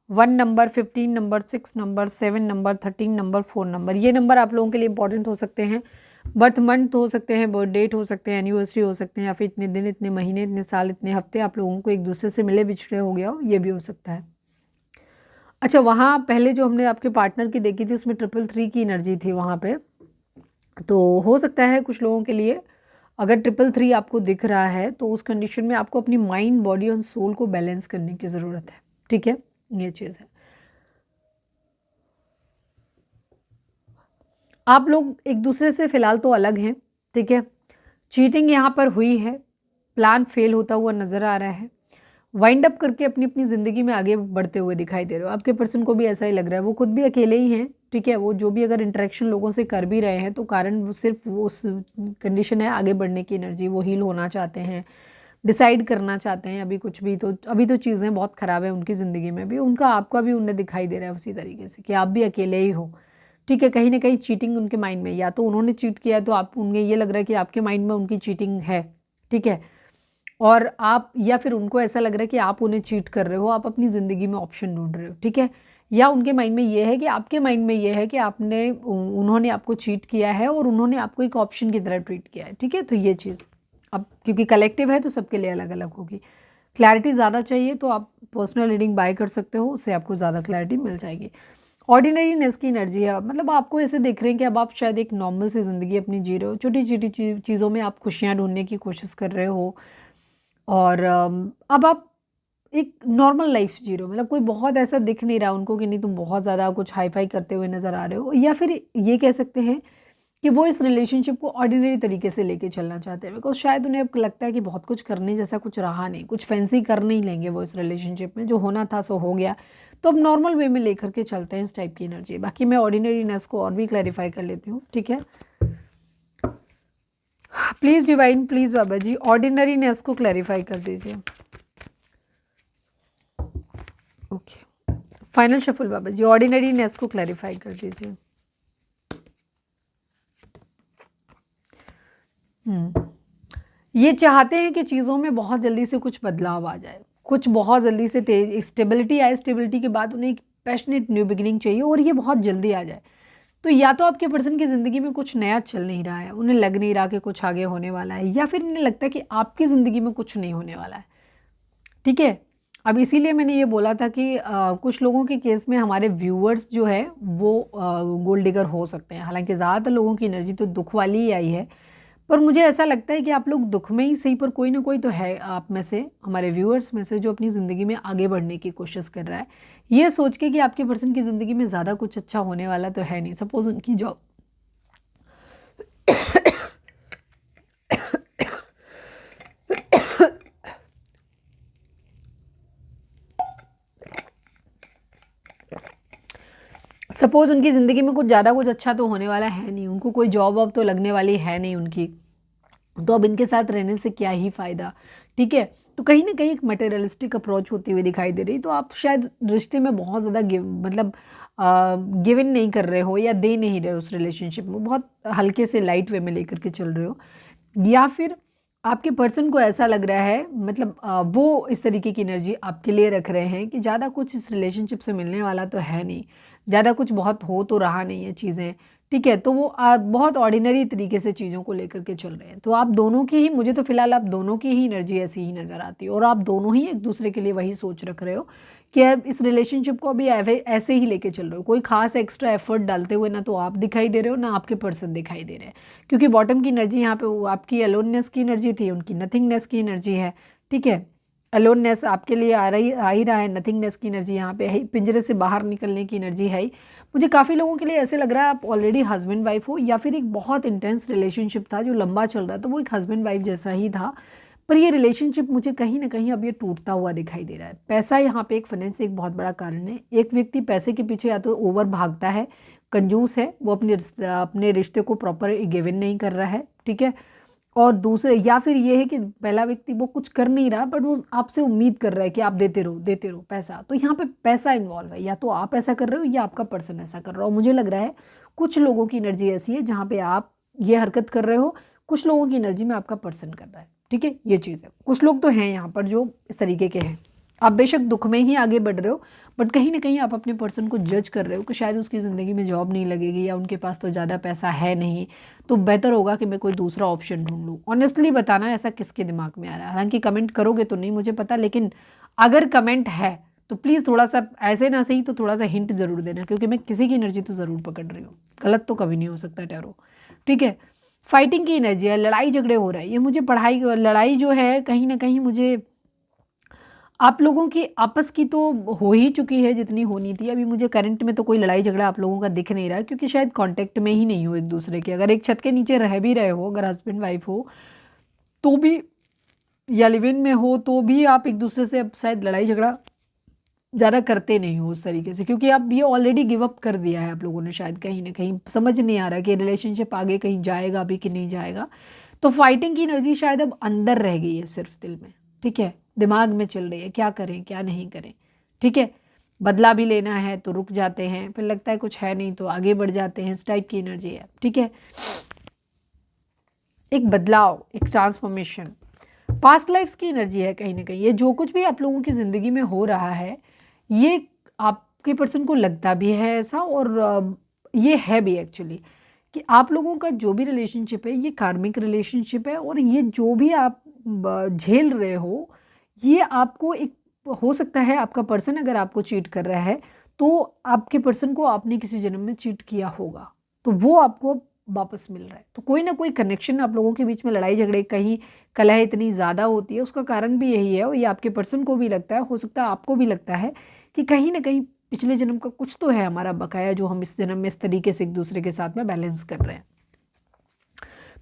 1 number, 15 number, 6 number, 7 number, 13 number, 4 number, ये नंबर आप लोगों के लिए इंपॉर्टेंट हो सकते हैं। बर्थ मंथ हो सकते हैं, बर्थ डेट हो सकते हैं, एनिवर्सरी हो सकते हैं, या फिर इतने दिन, इतने महीने, इतने साल, इतने हफ्ते आप लोगों को एक दूसरे से मिले बिछड़े हो गया हो, ये भी हो सकता है। अच्छा, वहाँ पहले जो हमने आपके पार्टनर की देखी थी उसमें 333 की एनर्जी थी वहाँ पे, तो हो सकता है कुछ लोगों के लिए अगर 333 आपको दिख रहा है तो उस कंडीशन में आपको अपनी माइंड, बॉडी और सोल को बैलेंस करने की ज़रूरत है, ठीक है, ये चीज़ है। आप लोग एक दूसरे से फ़िलहाल तो अलग हैं, ठीक है। चीटिंग यहाँ पर हुई है, प्लान फेल होता हुआ नज़र आ रहा है, वाइंड अप करके अपनी अपनी ज़िंदगी में आगे बढ़ते हुए दिखाई दे रहे हो। आपके पर्सन को भी ऐसा ही लग रहा है, वो खुद भी अकेले ही हैं, ठीक है। वो जो भी अगर इंटरेक्शन लोगों से कर भी रहे हैं तो कारण वो सिर्फ वो उस कंडीशन है आगे बढ़ने की एनर्जी, वो हील होना चाहते हैं, डिसाइड करना चाहते हैं। अभी तो चीज़ें बहुत ख़राब है उनकी ज़िंदगी में भी, उनका आपका भी उन्हें दिखाई दे रहा है उसी तरीके से कि आप भी अकेले ही हो, ठीक है। कहीं ना कहीं चीटिंग उनके माइंड में, या तो उन्होंने चीट किया तो आप, उन्हें ये लग रहा है कि आपके माइंड में उनकी चीटिंग है, ठीक है। और आप, या फिर उनको ऐसा लग रहा है कि आप उन्हें चीट कर रहे हो, आप अपनी ज़िंदगी में ऑप्शन ढूंढ रहे हो, ठीक है। या उनके माइंड में ये है कि आपके माइंड में ये है कि उन्होंने आपको चीट किया है और उन्होंने आपको एक ऑप्शन की तरह ट्रीट किया है, ठीक है। तो ये चीज़ अब क्योंकि कलेक्टिव है तो सबके लिए अलग अलग होगी। क्लैरिटी ज़्यादा चाहिए तो आप पर्सनल रीडिंग बाय कर सकते हो, उससे आपको ज़्यादा क्लैरिटी मिल जाएगी। ऑर्डिनरीनेस की एनर्जी है, मतलब आपको ऐसे देख रहे हैं कि अब आप शायद एक नॉर्मल सी ज़िंदगी अपनी जी रहे हो, छोटी छोटी चीज़ों में आप खुशियाँ ढूंढने की कोशिश कर रहे हो, और अब आप एक नॉर्मल लाइफ जी रहे हो। मतलब कोई बहुत ऐसा दिख नहीं रहा उनको कि नहीं तुम बहुत ज़्यादा कुछ हाई फाई करते हुए नज़र आ रहे हो, या फिर ये कह सकते हैं कि वो इस रिलेशनशिप को ऑर्डिनरी तरीके से लेके चलना चाहते हैं, बिकॉज शायद उन्हें अब लगता है कि बहुत कुछ करने जैसा कुछ रहा नहीं, कुछ फैंसी कर नहीं लेंगे वो इस रिलेशनशिप में, जो होना था सो हो गया, तो अब नॉर्मल वे में लेकर के चलते हैं इस टाइप की एनर्जी। बाकी मैं ऑर्डिनरीनेस को और भी क्लैरिफाई कर लेती हूँ, ठीक है। Please divine, please Baba ji ordinariness को क्लैरिफाई कर दीजिए। ओके, फाइनल शफल बाबा जी ऑर्डिनरीनेस को क्लैरिफाई कर दीजिए। ये चाहते हैं कि चीज़ों में बहुत जल्दी से कुछ बदलाव आ जाए, कुछ बहुत जल्दी से तेज स्टेबिलिटी आए, स्टेबिलिटी के बाद उन्हें एक पैशनेट न्यू बिगिनिंग चाहिए और ये बहुत जल्दी आ जाए। तो या तो आपके पर्सन की ज़िंदगी में कुछ नया चल नहीं रहा है, उन्हें लग नहीं रहा कि कुछ आगे होने वाला है, या फिर उन्हें लगता है कि आपकी ज़िंदगी में कुछ नहीं होने वाला है, ठीक है। अब इसीलिए मैंने ये बोला था कि कुछ लोगों के केस में हमारे व्यूअर्स जो है वो गोल्ड डिगर हो सकते हैं। हालांकि ज़्यादातर लोगों की एनर्जी तो दुख वाली ही आई है, पर मुझे ऐसा लगता है कि आप लोग दुख में ही सही, पर कोई ना कोई तो है आप में से, हमारे व्यूअर्स में से, जो अपनी ज़िंदगी में आगे बढ़ने की कोशिश कर रहा है, ये सोच के कि आपके पर्सन की ज़िंदगी में ज़्यादा कुछ अच्छा होने वाला तो है नहीं। सपोज़ उनकी जॉब सपोज़ उनकी ज़िंदगी में कुछ ज़्यादा कुछ अच्छा तो होने वाला है नहीं, उनको कोई जॉब वॉब तो लगने वाली है नहीं उनकी, तो अब इनके साथ रहने से क्या ही फ़ायदा, ठीक है। तो कहीं ना कहीं एक मटेरियलिस्टिक अप्रोच होती हुई दिखाई दे रही। तो आप शायद रिश्ते में बहुत ज़्यादा मतलब गिव इन नहीं कर रहे हो या दे नहीं रहे हो उस रिलेशनशिप में, बहुत हल्के से लाइट वे में लेकर के चल रहे हो, या फिर आपके पर्सन को ऐसा लग रहा है, मतलब वो इस तरीके की एनर्जी आपके लिए रख रहे हैं कि ज़्यादा कुछ इस रिलेशनशिप से मिलने वाला तो है नहीं, ज़्यादा कुछ बहुत हो तो रहा नहीं है चीज़ें, ठीक है। तो वो बहुत ऑर्डिनरी तरीके से चीज़ों को लेकर के चल रहे हैं। तो आप दोनों की ही, मुझे तो फिलहाल आप दोनों की ही एनर्जी ऐसी ही नज़र आती है, और आप दोनों ही एक दूसरे के लिए वही सोच रख रहे हो कि अब इस रिलेशनशिप को अभी ऐसे ही लेके चल रहे हो। कोई खास एक्स्ट्रा एफर्ट डालते हुए ना तो आप दिखाई दे रहे हो, ना आपके पर्सन दिखाई दे रहे हैं, क्योंकि बॉटम की एनर्जी यहाँ पे वो आपकी अलोननेस की एनर्जी थी, उनकी नथिंगनेस की एनर्जी है, ठीक है। अलोननेस आपके लिए आ ही रहा है, नथिंगनेस की एनर्जी यहाँ पे है, पिंजरे से बाहर निकलने की एनर्जी है। मुझे काफ़ी लोगों के लिए ऐसे लग रहा है आप ऑलरेडी हस्बैंड वाइफ हो, या फिर एक बहुत इंटेंस रिलेशनशिप था जो लंबा चल रहा था, वो एक हस्बैंड वाइफ जैसा ही था, पर ये रिलेशनशिप मुझे कहीं ना कहीं अब ये टूटता हुआ दिखाई दे रहा है। पैसा यहाँ पे एक फाइनेंस एक बहुत बड़ा कारण है। एक व्यक्ति पैसे के पीछे या तो ओवर भागता है, कंजूस है, वो अपने रिश्ते को प्रॉपर गिव इन नहीं कर रहा है, ठीक है। और दूसरे, या फिर ये है कि पहला व्यक्ति वो कुछ कर नहीं रहा, बट वो आपसे उम्मीद कर रहा है कि आप देते रहो पैसा। तो यहाँ पे पैसा इन्वॉल्व है, या तो आप ऐसा कर रहे हो या आपका पर्सन ऐसा कर रहा हो। मुझे लग रहा है कुछ लोगों की एनर्जी ऐसी है जहाँ पे आप ये हरकत कर रहे हो, कुछ लोगों की एनर्जी में आपका पर्सन कर रहा है, ठीक है। ये चीज़ है, कुछ लोग तो हैं यहाँ पर जो इस तरीके के हैं। आप बेशक दुख में ही आगे बढ़ रहे हो, बट कहीं ना कहीं आप अपने पर्सन को जज कर रहे हो कि शायद उसकी ज़िंदगी में जॉब नहीं लगेगी, या उनके पास तो ज़्यादा पैसा है नहीं, तो बेहतर होगा कि मैं कोई दूसरा ऑप्शन ढूंढ लूँ। ऑनेस्टली बताना ऐसा किसके दिमाग में आ रहा है। हालांकि कमेंट करोगे तो नहीं मुझे पता, लेकिन अगर कमेंट है तो प्लीज़ थोड़ा सा ऐसे ना सही तो थोड़ा सा हिंट ज़रूर देना, क्योंकि मैं किसी की एनर्जी तो ज़रूर पकड़ रही हूँ, गलत तो कभी नहीं हो सकता टैरो, ठीक है। फाइटिंग की एनर्जी है, लड़ाई झगड़े हो रहे हैं, ये मुझे लड़ाई जो है कहीं ना कहीं मुझे आप लोगों की आपस की तो हो ही चुकी है जितनी होनी थी। अभी मुझे करंट में तो कोई लड़ाई झगड़ा आप लोगों का दिख नहीं रहा, क्योंकि शायद कांटेक्ट में ही नहीं हो एक दूसरे के। अगर एक छत के नीचे रह भी रहे हो, अगर हस्बैंड वाइफ हो तो भी, या लिव इन में हो तो भी, आप एक दूसरे से अब शायद लड़ाई झगड़ा ज़्यादा करते नहीं हो उस तरीके से, क्योंकि आप ये ऑलरेडी गिव अप कर दिया है आप लोगों ने। शायद कहीं ना कहीं समझ नहीं आ रहा कि रिलेशनशिप आगे कहीं जाएगा भी कि नहीं जाएगा। तो फाइटिंग की एनर्जी शायद अब अंदर रह गई है, सिर्फ दिल में, ठीक है, दिमाग में चल रही है क्या करें क्या नहीं करें, ठीक है। बदला भी लेना है तो रुक जाते हैं, फिर लगता है कुछ है नहीं तो आगे बढ़ जाते हैं, इस टाइप की एनर्जी है, ठीक है। एक बदलाव, एक ट्रांसफॉर्मेशन, पास्ट लाइफ्स की एनर्जी है कहीं ना कहीं। ये जो कुछ भी आप लोगों की ज़िंदगी में हो रहा है, ये आपके पर्सन को लगता भी है ऐसा, और ये है भी एक्चुअली कि आप लोगों का जो भी रिलेशनशिप है ये कार्मिक रिलेशनशिप है, और ये जो भी आप झेल रहे हो, ये आपको एक, हो सकता है आपका पर्सन अगर आपको चीट कर रहा है तो आपके पर्सन को आपने किसी जन्म में चीट किया होगा, तो वो आपको वापस मिल रहा है। तो कोई ना कोई कनेक्शन आप लोगों के बीच में, लड़ाई झगड़े, कहीं कलह इतनी ज़्यादा होती है, उसका कारण भी यही है, और ये आपके पर्सन को भी लगता है, हो सकता है आपको भी लगता है कि कहीं ना कहीं पिछले जन्म का कुछ तो है हमारा बकाया, जो हम इस जन्म में इस तरीके से एक दूसरे के साथ में बैलेंस कर रहे हैं।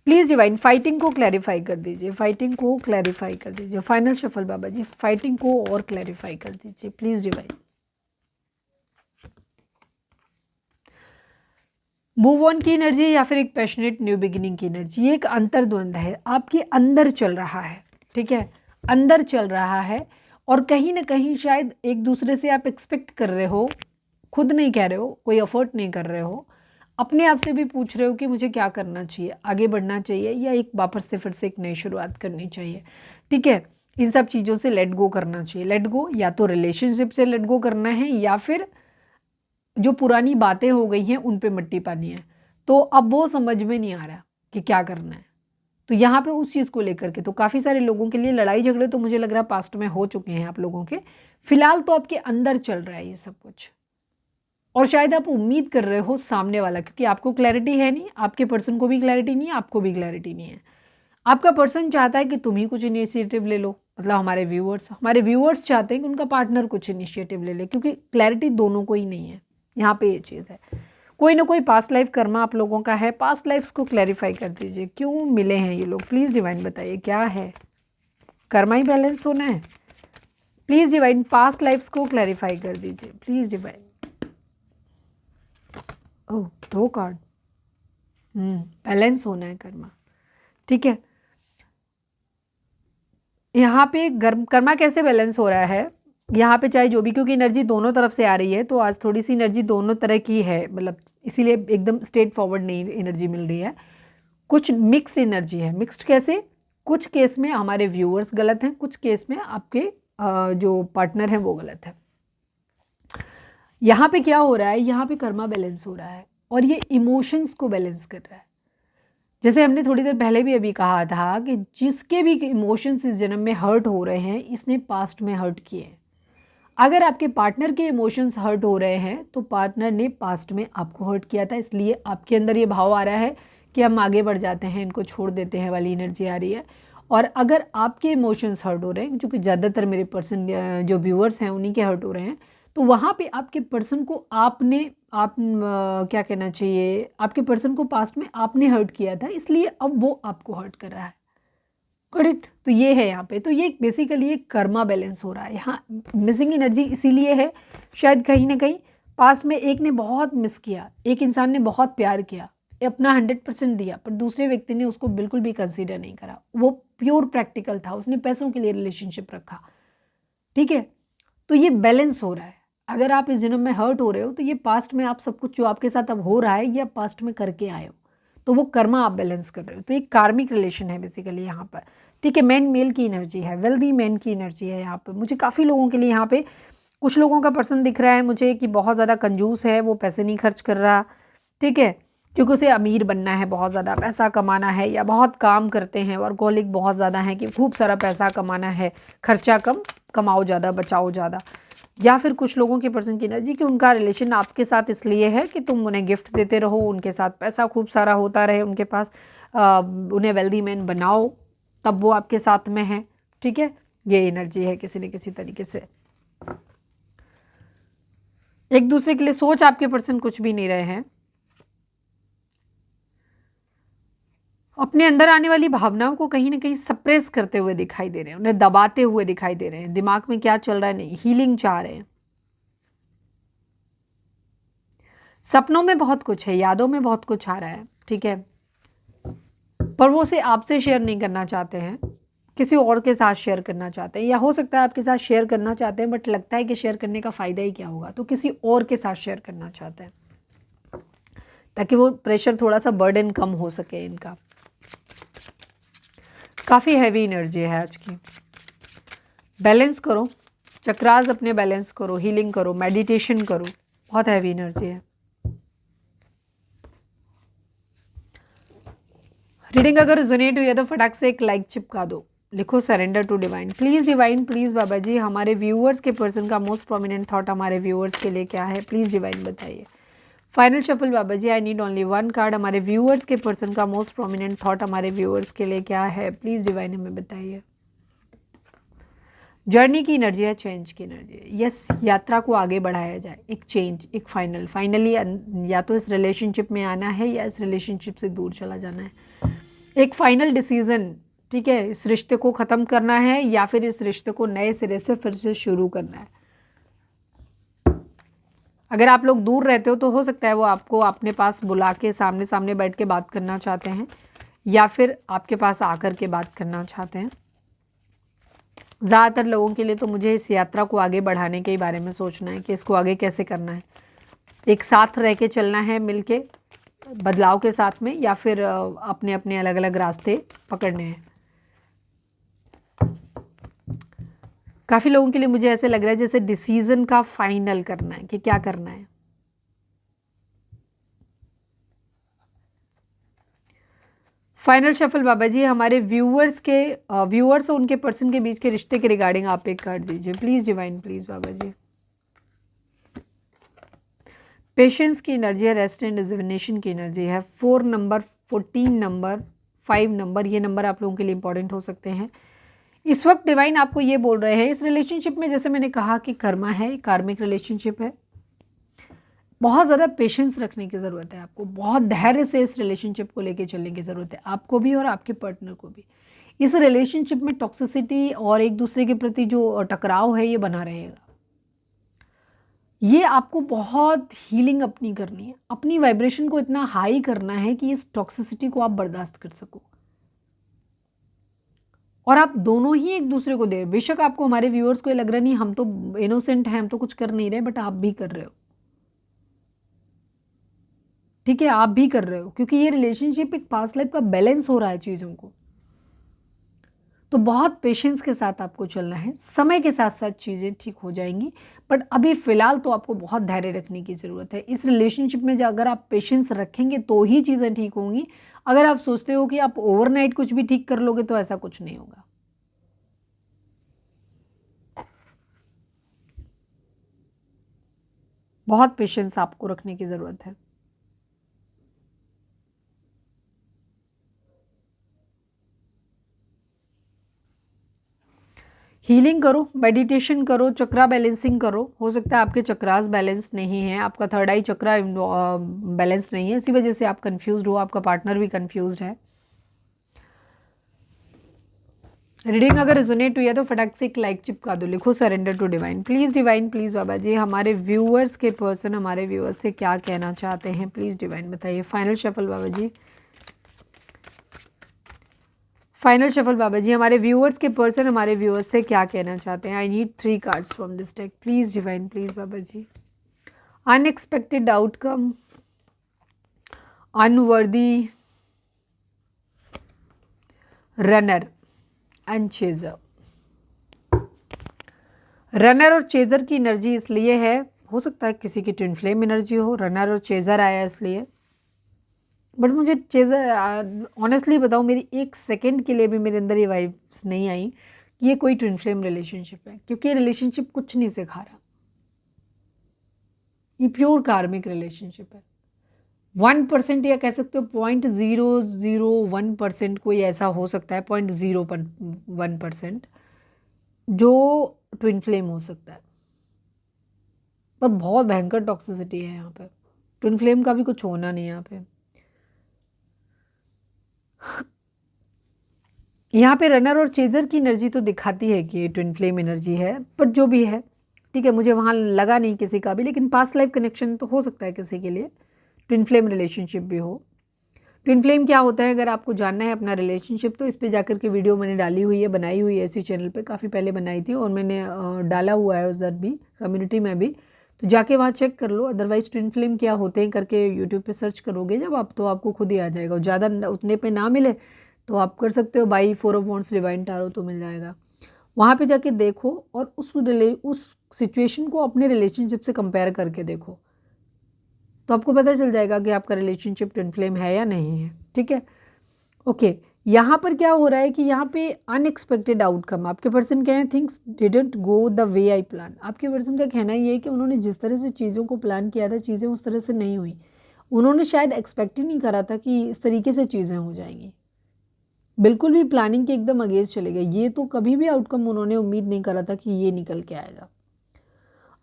प्लीज़ डिवाइन फाइटिंग को क्लैरिफाई कर दीजिए, फाइटिंग को क्लैरिफाई कर दीजिए। फाइनल शफल बाबा जी, फाइटिंग को और क्लैरिफाई कर दीजिए प्लीज़ डिवाइन। मूव ऑन की एनर्जी या फिर एक पैशनेट न्यू बिगिनिंग की एनर्जी, ये एक अंतर्द्वंद है, आपके अंदर चल रहा है, ठीक है, अंदर चल रहा है। और कहीं ना कहीं शायद एक दूसरे से आप एक्सपेक्ट कर रहे हो, खुद नहीं कह रहे हो, कोई एफर्ट नहीं कर रहे हो, अपने आप से भी पूछ रहे हो कि मुझे क्या करना चाहिए, आगे बढ़ना चाहिए या एक वापस से फिर से एक नई शुरुआत करनी चाहिए, ठीक है। इन सब चीज़ों से लेट गो करना चाहिए। लेट गो या तो रिलेशनशिप से लेट गो करना है या फिर जो पुरानी बातें हो गई हैं उन पे मिट्टी पानी है। तो अब वो समझ में नहीं आ रहा कि क्या करना है। तो यहाँ पे उस चीज़ को लेकर के तो काफ़ी सारे लोगों के लिए लड़ाई झगड़े तो मुझे लग रहा है पास्ट में हो चुके हैं आप लोगों के। फिलहाल तो आपके अंदर चल रहा है ये सब कुछ, और शायद आप उम्मीद कर रहे हो सामने वाला, क्योंकि आपको क्लैरिटी है नहीं, आपके पर्सन को भी क्लैरिटी नहीं है, आपको भी क्लैरिटी नहीं है। आपका पर्सन चाहता है कि तुम ही कुछ इनिशिएटिव ले लो, मतलब हमारे व्यूअर्स चाहते हैं कि उनका पार्टनर कुछ इनिशिएटिव ले ले, क्योंकि क्लैरिटी दोनों को ही नहीं है। यहाँ पे ये चीज़ है, कोई ना कोई पास्ट लाइफ कर्मा आप लोगों का है। पास्ट लाइफ्स को क्लैरिफाई कर दीजिए, क्यों मिले हैं ये लोग, प्लीज़ डिवाइन बताइए क्या है। कर्मा ही बैलेंस होना है, प्लीज़ डिवाइन पास्ट लाइफ्स को क्लैरिफाई कर दीजिए please divine. Oh 2 card, balance होना है कर्मा, ठीक है। यहाँ पे कर्मा कैसे बैलेंस हो रहा है, यहाँ पे चाहे जो भी, क्योंकि एनर्जी दोनों तरफ से आ रही है तो आज थोड़ी सी एनर्जी दोनों तरह की है, मतलब इसीलिए एकदम स्ट्रेट फॉरवर्ड नहीं एनर्जी मिल रही है, कुछ मिक्स्ड एनर्जी है। मिक्स्ड कैसे, कुछ केस में हमारे व्यूअर्स गलत हैं, कुछ केस में आपके जो पार्टनर हैं वो गलत है। यहाँ पे क्या हो रहा है, यहाँ पे कर्मा बैलेंस हो रहा है और ये इमोशंस को बैलेंस कर रहा है। जैसे हमने थोड़ी देर पहले भी अभी कहा था कि जिसके भी इमोशंस इस जन्म में हर्ट हो रहे हैं, इसने पास्ट में हर्ट किए हैं। अगर आपके पार्टनर के इमोशंस हर्ट हो रहे हैं तो पार्टनर ने पास्ट में आपको हर्ट किया था, इसलिए आपके अंदर ये भाव आ रहा है कि हम आगे बढ़ जाते हैं, इनको छोड़ देते हैं वाली एनर्जी आ रही है। और अगर आपके इमोशंस हर्ट हो रहे हैं, क्योंकि ज़्यादातर मेरे पर्सन जो व्यूअर्स हैं उन्हीं के हर्ट हो रहे हैं, तो वहाँ पे आपके पर्सन को क्या कहना चाहिए, आपके पर्सन को पास्ट में आपने हर्ट किया था, इसलिए अब वो आपको हर्ट कर रहा है, करेक्ट। तो ये है यहाँ पे, तो ये बेसिकली एक कर्मा बैलेंस हो रहा है। यहाँ मिसिंग एनर्जी इसीलिए है, शायद कहीं ना कहीं पास्ट में एक ने बहुत मिस किया, एक इंसान ने बहुत प्यार किया, अपना 100% दिया, पर दूसरे व्यक्ति ने उसको बिल्कुल भी कंसीडर नहीं करा, वो प्योर प्रैक्टिकल था, उसने पैसों के लिए रिलेशनशिप रखा, ठीक है। तो ये बैलेंस हो रहा है। अगर आप इस जन्म में हर्ट हो रहे हो तो ये पास्ट में आप सब कुछ जो आपके साथ अब हो रहा है ये आप पास्ट में करके आए हो, तो वो कर्मा आप बैलेंस कर रहे हो। तो एक कार्मिक रिलेशन है बेसिकली यहाँ पर, ठीक है। मैन मेल की एनर्जी है, वेल्दी मैन की एनर्जी है यहाँ पर। मुझे काफ़ी लोगों के लिए यहाँ पे कुछ लोगों का पर्सन दिख रहा है मुझे कि बहुत ज़्यादा कंजूस है, वो पैसे नहीं खर्च कर रहा, ठीक है, क्योंकि उसे अमीर बनना है, बहुत ज़्यादा पैसा कमाना है, या बहुत काम करते हैं, वर्कहोलिक बहुत ज़्यादा है कि खूब सारा पैसा कमाना है, खर्चा कम कमाओ ज़्यादा बचाओ ज़्यादा। या फिर कुछ लोगों के पर्सन की एनर्जी कि उनका रिलेशन आपके साथ इसलिए है कि तुम उन्हें गिफ्ट देते रहो, उनके साथ पैसा खूब सारा होता रहे उनके पास, उन्हें वेल्दी मैन बनाओ तब वो आपके साथ में है, ठीक है। ये एनर्जी है किसी न किसी तरीके से। एक दूसरे के लिए सोच आपके पर्सन कुछ भी नहीं रहे हैं, अपने अंदर आने वाली भावनाओं को कहीं ना कहीं सप्रेस करते हुए दिखाई दे रहे हैं, उन्हें दबाते हुए दिखाई दे रहे हैं, दिमाग में क्या चल रहा है नहीं, हीलिंग चाह रहे हैं। सपनों में बहुत कुछ है, यादों में बहुत कुछ आ रहा है, ठीक है, पर वो उसे आपसे शेयर नहीं करना चाहते हैं, किसी और के साथ शेयर करना चाहते हैं, या हो सकता है आपके साथ शेयर करना चाहते हैं बट लगता है कि शेयर करने का फ़ायदा ही क्या होगा, तो किसी और के साथ शेयर करना चाहते हैं ताकि वो प्रेशर थोड़ा सा बर्डन कम हो सके इनका। काफ़ी हैवी एनर्जी है आज की। बैलेंस करो, चक्रास अपने बैलेंस करो, हीलिंग करो, मेडिटेशन करो, बहुत हैवी एनर्जी है। रीडिंग अगर रिजोनेट हुई है तो फटाक से एक लाइक चिपका दो, लिखो surrender to divine. Please divine, please Baba ji, हमारे व्यूअर्स के पर्सन का मोस्ट प्रोमिनेंट थॉट हमारे व्यूअर्स के लिए क्या है, प्लीज़ डिवाइन बताइए। Final shuffle Baba ji, I need only 1 card. हमारे व्यूअर्स के पर्सन का मोस्ट प्रोमिनेंट थॉट हमारे व्यूअर्स के लिए क्या है, प्लीज़ डिवाइन हमें बताइए। जर्नी की एनर्जी है, चेंज की एनर्जी है, यस, यात्रा को आगे बढ़ाया जाए, एक चेंज, एक फाइनली या तो इस रिलेशनशिप में आना है या इस रिलेशनशिप से दूर चला जाना है। एक फाइनल डिसीजन, ठीक है, इस रिश्ते को ख़त्म करना है या फिर इस रिश्ते को नए सिरे से फिर से शुरू करना है। अगर आप लोग दूर रहते हो तो हो सकता है वो आपको अपने पास बुला के सामने सामने बैठ के बात करना चाहते हैं या फिर आपके पास आकर के बात करना चाहते हैं। ज़्यादातर लोगों के लिए तो मुझे इस यात्रा को आगे बढ़ाने के बारे में सोचना है कि इसको आगे कैसे करना है, एक साथ रह के चलना है मिलके बदलाव के साथ में, या फिर अपने अपने अलग अलग रास्ते पकड़ने हैं। काफ़ी लोगों के लिए मुझे ऐसे लग रहा है जैसे डिसीजन का फाइनल करना है कि क्या करना है। फाइनल शफल बाबा जी, हमारे व्यूअर्स और उनके पर्सन के बीच के रिश्ते के रिगार्डिंग आप एक कार्ड दीजिए please divine, please Baba ji. Patience की एनर्जी है, रेस्ट एंड रिजर्वेशन की एनर्जी है। 4 नंबर, 14 नंबर, 5 नंबर, ये नंबर आप लोगों के लिए इंपॉर्टेंट हो सकते हैं। इस वक्त डिवाइन आपको ये बोल रहे हैं, इस रिलेशनशिप में जैसे मैंने कहा कि कर्मा है, कार्मिक रिलेशनशिप है, बहुत ज़्यादा पेशेंस रखने की ज़रूरत है आपको, बहुत धैर्य से इस रिलेशनशिप को लेके चलने की ज़रूरत है आपको भी और आपके पार्टनर को भी। इस रिलेशनशिप में टॉक्सिसिटी और एक दूसरे के प्रति जो टकराव है ये बना रहेगा। ये आपको बहुत हीलिंग अपनी करनी है, अपनी वाइब्रेशन को इतना हाई करना है कि इस टॉक्सिसिटी को आप बर्दाश्त कर सको और आप दोनों ही एक दूसरे को दे। बेशक आपको, हमारे व्यूअर्स को ये लग रहा नहीं हम तो इनोसेंट हैं, हम तो कुछ कर नहीं रहे, बट आप भी कर रहे हो, ठीक है, आप भी कर रहे हो, क्योंकि ये रिलेशनशिप एक पास्ट लाइफ का बैलेंस हो रहा है चीज़ों को। तो बहुत पेशेंस के साथ आपको चलना है, समय के साथ साथ चीज़ें ठीक हो जाएंगी, बट अभी फ़िलहाल तो आपको बहुत धैर्य रखने की ज़रूरत है। इस रिलेशनशिप में अगर आप पेशेंस रखेंगे तो ही चीज़ें ठीक होंगी। अगर आप सोचते हो कि आप ओवरनाइट कुछ भी ठीक कर लोगे तो ऐसा कुछ नहीं होगा। बहुत पेशेंस आपको रखने की ज़रूरत है। हीलिंग करो, मेडिटेशन करो, चक्रा बैलेंसिंग करो। हो सकता है आपके चक्रास बैलेंस नहीं है, आपका थर्ड आई चक्रा बैलेंस नहीं है, इसी वजह से आप कंफ्यूज्ड हो, आपका पार्टनर भी कंफ्यूज्ड है। रीडिंग अगर रिजोनेट हुई है तो फटाक से एक लाइक चिपका दो, लिखो surrender to divine, please divine, please Baba ji. हमारे व्यूअर्स के पर्सन हमारे व्यूअर्स से क्या कहना चाहते हैं, प्लीज़ डिवाइन बताइए। Final shuffle Baba ji, final shuffle Baba ji, हमारे व्यूअर्स के पर्सन हमारे व्यूअर्स से क्या कहना चाहते हैं। I need 3 cards from this deck, please divine, please Baba ji. Unexpected outcome, unworthy, runner and chaser. Runner और चेजर की एनर्जी इसलिए है, हो सकता है किसी की ट्विन फ्लेम एनर्जी हो, रनर और चेजर आया इसलिए, बट मुझे चेजर ऑनेस्टली बताऊँ, मेरी एक सेकंड के लिए भी मेरे अंदर ये वाइब्स नहीं आई कि ये कोई ट्विन फ्लेम रिलेशनशिप है, क्योंकि ये रिलेशनशिप कुछ नहीं सिखा रहा, ये प्योर कार्मिक रिलेशनशिप है। 1% या कह सकते हो 0.001% कोई ऐसा हो सकता है, 0.01% जो ट्विन फ्लेम हो सकता है, पर बहुत भयंकर टॉक्सिसिटी है यहाँ पे। ट्विन फ्लेम का भी कुछ होना नहीं यहाँ पे। यहाँ पे रनर और चेजर की एनर्जी तो दिखाती है कि ये ट्विन फ्लेम एनर्जी है, पर जो भी है ठीक है, मुझे वहाँ लगा नहीं किसी का भी, लेकिन पास्ट लाइफ कनेक्शन तो हो सकता है किसी के लिए, ट्विन फ्लेम रिलेशनशिप भी हो। ट्विन फ्लेम क्या होता है, अगर आपको जानना है अपना रिलेशनशिप, तो इस पे जाकर के वीडियो मैंने डाली हुई है, बनाई हुई है इसी चैनल पे, काफ़ी पहले बनाई थी और मैंने डाला हुआ है उधर भी, कम्युनिटी में भी, तो जाके वहाँ चेक कर लो। अदरवाइज ट्विन फ्लेम क्या होते हैं करके यूट्यूब पे सर्च करोगे जब आप, तो आपको खुद ही आ जाएगा। और ज़्यादा उतने पे ना मिले तो आप कर सकते हो by 4 of wands divine tarot, तो मिल जाएगा। वहाँ पे जाके देखो और उस सिचुएशन को अपने रिलेशनशिप से कंपेयर करके देखो, तो आपको पता चल जाएगा कि आपका रिलेशनशिप ट्विन फ्लेम है या नहीं है, ठीक है। ओके, यहाँ पर क्या हो रहा है कि यहाँ पे अनएक्सपेक्टेड आउटकम, आपके पर्सन कह रहे हैं things didn't go the way I plan. आपके पर्सन का कहना ये है कि उन्होंने जिस तरह से चीज़ों को प्लान किया था, चीज़ें उस तरह से नहीं हुई। उन्होंने शायद एक्सपेक्ट ही नहीं करा था कि इस तरीके से चीज़ें हो जाएंगी, बिल्कुल भी प्लानिंग के एकदम अगेंस्ट चले गए। ये तो कभी भी आउटकम उन्होंने उम्मीद नहीं करा था कि ये निकल के आएगा।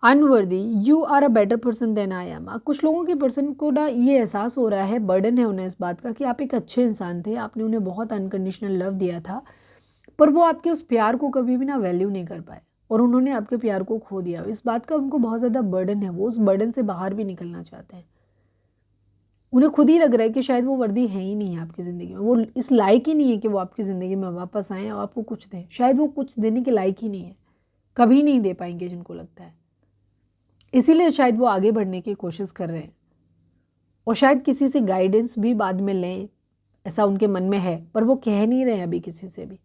Unworthy, you are a better person than I am. कुछ लोगों के पर्सन को ना ये एहसास हो रहा है, बर्डन है उन्हें इस बात का कि आप एक अच्छे इंसान थे, आपने उन्हें बहुत अनकंडीशनल लव दिया था, पर वो आपके उस प्यार को कभी भी ना वैल्यू नहीं कर पाए और उन्होंने आपके प्यार को खो दिया। इस बात का उनको बहुत ज़्यादा बर्डन है, वो उस बर्डन से बाहर भी निकलना चाहते हैं। उन्हें खुद ही लग रहा है कि शायद वो वर्दी है ही नहीं है आपकी ज़िंदगी में, वो इस लायक ही नहीं है कि वो आपकी ज़िंदगी में वापस आएँ और आपको कुछ दें। शायद वो कुछ देने के लायक ही नहीं है, कभी नहीं दे पाएंगे जिनको लगता है। इसीलिए शायद वो आगे बढ़ने की कोशिश कर रहे हैं और शायद किसी से गाइडेंस भी बाद में लें, ऐसा उनके मन में है, पर वो कह नहीं रहे अभी किसी से भी।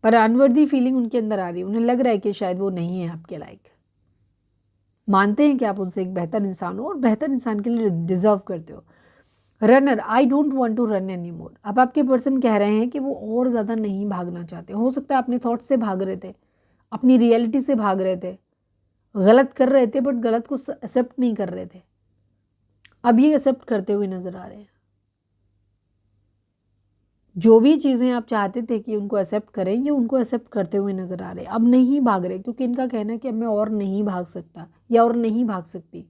पर अनवर्दी फीलिंग उनके अंदर आ रही है, उन्हें लग रहा है कि शायद वो नहीं है आपके लायक। मानते हैं कि आप उनसे एक बेहतर इंसान हो और बेहतर इंसान के लिए डिजर्व करते हो। Runner, I don't want to run any more. अब आपके पर्सन कह रहे हैं कि वो और ज़्यादा नहीं भागना चाहते। हो सकता है अपने थॉट्स से भाग रहे थे, अपनी रियलिटी से भाग रहे थे, गलत कर रहे थे, बट गलत को एक्सेप्ट नहीं कर रहे थे। अब ये एक्सेप्ट करते हुए नज़र आ रहे हैं। जो भी चीज़ें आप चाहते थे कि उनको एक्सेप्ट करें, ये उनको एक्सेप्ट करते हुए नज़र आ रहे हैं। अब नहीं भाग रहे, क्योंकि इनका कहना है कि अब मैं और नहीं भाग सकता या और नहीं भाग सकती।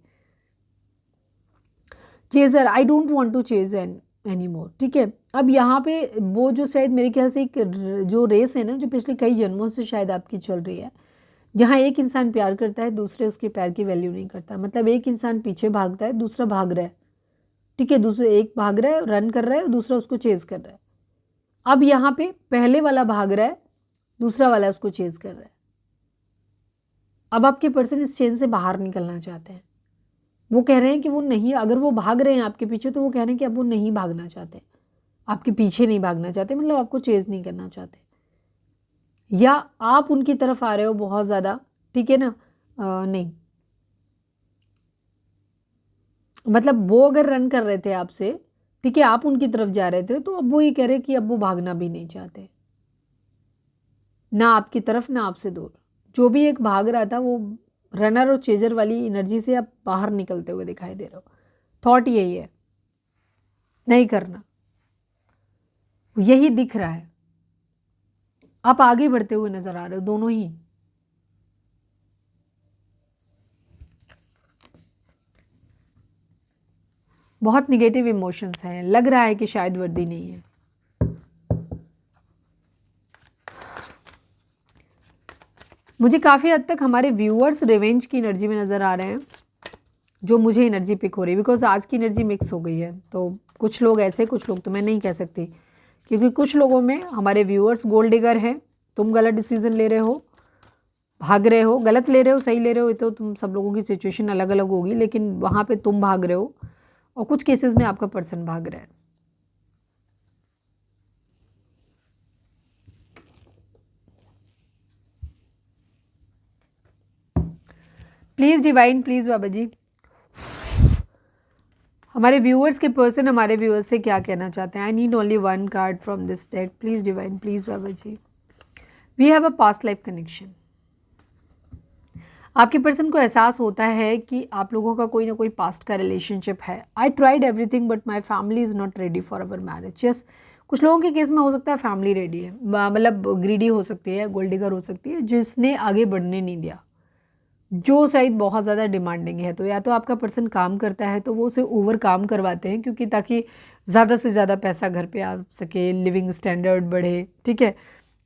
Chaser, I don't want to chase any more. ठीक है, अब यहाँ पे वो जो शायद मेरे ख्याल से एक जो रेस है ना, जो पिछले कई जन्मों से शायद आपकी चल रही है, जहाँ एक इंसान प्यार करता है, दूसरे उसके प्यार की वैल्यू नहीं करता। मतलब एक इंसान पीछे भागता है, दूसरा भाग रहा है। ठीक है, दूसरे एक भाग रहा है, रन कर रहा है, और दूसरा उसको चेज़ कर रहा है। अब यहाँ पे पहले वाला भाग रहा है, दूसरा वाला उसको चेज़ कर रहा है। अब आपके पर्सन इस चेन से बाहर निकलना चाहते हैं। वो कह रहे हैं कि वो नहीं, अगर वो भाग रहे हैं आपके पीछे तो वो कह रहे हैं कि अब वो नहीं भागना चाहते, आपके पीछे नहीं भागना चाहते, मतलब आपको चेज़ नहीं करना चाहते, या आप उनकी तरफ आ रहे हो बहुत ज़्यादा। ठीक है ना, नहीं, मतलब वो अगर रन कर रहे थे आपसे, ठीक है, आप उनकी तरफ जा रहे थे, तो अब वो ये कह रहे हैं कि अब वो भागना भी नहीं चाहते, ना आपकी तरफ ना आपसे दूर। जो भी एक भाग रहा था वो रनर और चेजर वाली एनर्जी से आप बाहर निकलते हुए दिखाई दे रहे हो। थॉट यही है, नहीं करना, यही दिख रहा है। आप आगे बढ़ते हुए नजर आ रहे हो दोनों ही। बहुत निगेटिव इमोशंस हैं, लग रहा है कि शायद वर्दी नहीं है। मुझे काफ़ी हद तक हमारे व्यूअर्स रिवेंज की एनर्जी में नज़र आ रहे हैं, जो मुझे एनर्जी पिक हो रही है, बिकॉज आज की एनर्जी मिक्स हो गई है। तो कुछ लोग ऐसे, कुछ लोग तो मैं नहीं कह सकती, क्योंकि कुछ लोगों में हमारे व्यूअर्स गोल्ड डिगर हैं। तुम गलत डिसीजन ले रहे हो, भाग रहे हो, गलत ले रहे हो, सही ले रहे हो, ये तो तुम सब लोगों की सिचुएशन अलग अलग होगी, लेकिन वहाँ पे तुम भाग रहे हो और कुछ केसेस में आपका पर्सन भाग रहा है। Please divine, please Baba ji, हमारे व्यूअर्स के पर्सन हमारे व्यूअर्स से क्या कहना चाहते हैं। I need only one card from this deck, please divine, please Baba ji. We have a past life connection. आपके पर्सन को एहसास होता है कि आप लोगों का कोई ना कोई पास्ट का रिलेशनशिप है। I tried everything but my family is not ready for our marriage. Yes, कुछ लोगों के केस में हो सकता है फैमिली रेडी है, मतलब ग्रीडी हो सकती है, गोल्ड डिगर हो सकती है, जिसने आगे बढ़ने नहीं दिया, जो शायद बहुत ज़्यादा डिमांडिंग है। तो या तो आपका पर्सन काम करता है तो वो उसे ओवर काम करवाते हैं, क्योंकि ताकि ज़्यादा से ज़्यादा पैसा घर पे आ सके, लिविंग स्टैंडर्ड बढ़े। ठीक है,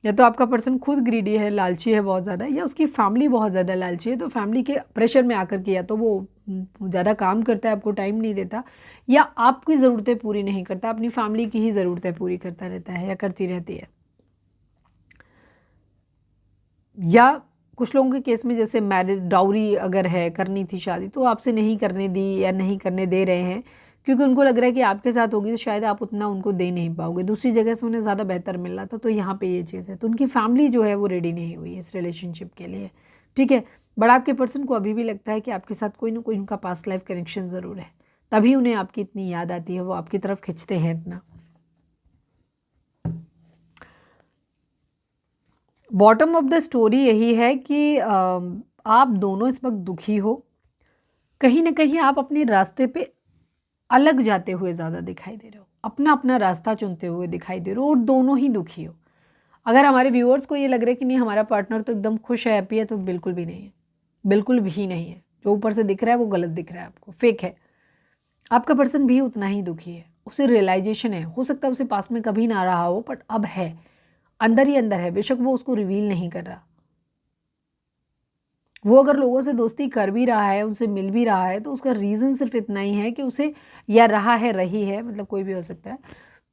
या तो आपका पर्सन खुद ग्रीडी है, लालची है बहुत ज़्यादा, या उसकी फैमिली बहुत ज़्यादा लालची है, तो फैमिली के प्रेशर में आकर के या तो वो ज़्यादा काम करता है, आपको टाइम नहीं देता, या आपकी ज़रूरतें पूरी नहीं करता, अपनी फैमिली की ही ज़रूरतें पूरी करता रहता है या करती रहती है। या कुछ लोगों के केस में जैसे मैरिज डाउरी अगर है, करनी थी शादी, तो आपसे नहीं करने दी या नहीं करने दे रहे हैं, क्योंकि उनको लग रहा है कि आपके साथ होगी तो शायद आप उतना उनको दे नहीं पाओगे, दूसरी जगह से उन्हें ज़्यादा बेहतर मिल रहा था। तो यहाँ पे ये चीज़ है, तो उनकी फैमिली जो है वो रेडी नहीं हुई है इस रिलेशनशिप के लिए। ठीक है, बट आपके पर्सन को अभी भी लगता है कि आपके साथ कोई ना कोई उनका पास्ट लाइफ कनेक्शन ज़रूर है, तभी उन्हें आपकी इतनी याद आती है, वो आपकी तरफ खिंचते हैं इतना। बॉटम ऑफ द स्टोरी यही है कि आप दोनों इस वक्त दुखी हो, कहीं ना कहीं आप अपने रास्ते पे अलग जाते हुए ज़्यादा दिखाई दे रहे हो, अपना अपना रास्ता चुनते हुए दिखाई दे रहे हो, और दोनों ही दुखी हो। अगर हमारे व्यूअर्स को ये लग रहा है कि नहीं हमारा पार्टनर तो एकदम खुश है, हैप्पी है, तो बिल्कुल भी नहीं है, बिल्कुल भी नहीं है। जो ऊपर से दिख रहा है वो गलत दिख रहा है, आपको फेक है। आपका पर्सन भी उतना ही दुखी है, उसे रियलाइजेशन है, हो सकता है उसे पास में कभी ना रहा हो, बट अब है, अंदर ही अंदर है, बेशक वो उसको रिवील नहीं कर रहा। वो अगर लोगों से दोस्ती कर भी रहा है, उनसे मिल भी रहा है, तो उसका रीज़न सिर्फ इतना ही है कि उसे, या रहा है, रही है, मतलब कोई भी हो सकता है,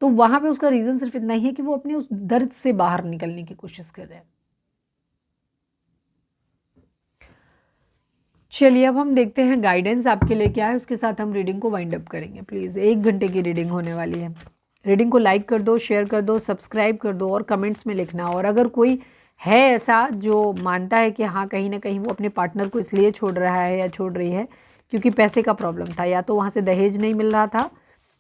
तो वहाँ पे उसका रीज़न सिर्फ इतना ही है कि वो अपने उस दर्द से बाहर निकलने की कोशिश कर रहे हैं। चलिए अब हम देखते हैं गाइडेंस आपके लिए क्या है, उसके साथ हम रीडिंग को वाइंड अप करेंगे। प्लीज़ 1 घंटे की रीडिंग होने वाली है। रीडिंग को लाइक कर दो, शेयर कर दो, सब्सक्राइब कर दो और कमेंट्स में लिखना। और अगर कोई है ऐसा जो मानता है कि हाँ कहीं ना कहीं वो अपने पार्टनर को इसलिए छोड़ रहा है या छोड़ रही है क्योंकि पैसे का प्रॉब्लम था, या तो वहाँ से दहेज नहीं मिल रहा था,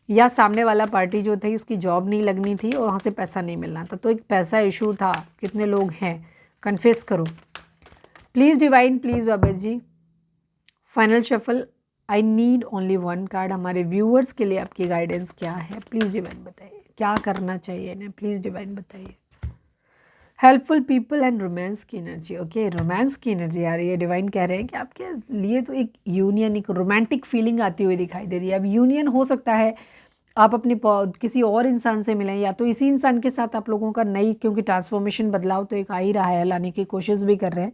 या सामने वाला पार्टी जो थी उसकी जॉब नहीं लगनी थी और वहाँ से पैसा नहीं मिलना था, तो एक पैसा इशू था। कितने लोग हैं, कन्फेस करो please divine, please Baba ji. Final shuffle, I need only 1 card. हमारे व्यूअर्स के लिए आपकी गाइडेंस क्या है, प्लीज़ डिवाइन बताइए, क्या करना चाहिए इन्हें, प्लीज़ डिवाइन बताइए। हेल्पफुल पीपल एंड रोमांस की एनर्जी। ओके, रोमांस की एनर्जी आ रही है। डिवाइन कह रहे हैं कि आपके लिए तो एक यूनियन, एक रोमांटिक फीलिंग आती हुई दिखाई दे रही है। अब यूनियन हो सकता है आप अपने किसी और इंसान से मिलें, या तो इसी इंसान के साथ आप लोगों का नई, क्योंकि ट्रांसफॉर्मेशन, बदलाव तो एक आ ही रहा है, लाने की कोशिश भी कर रहे हैं।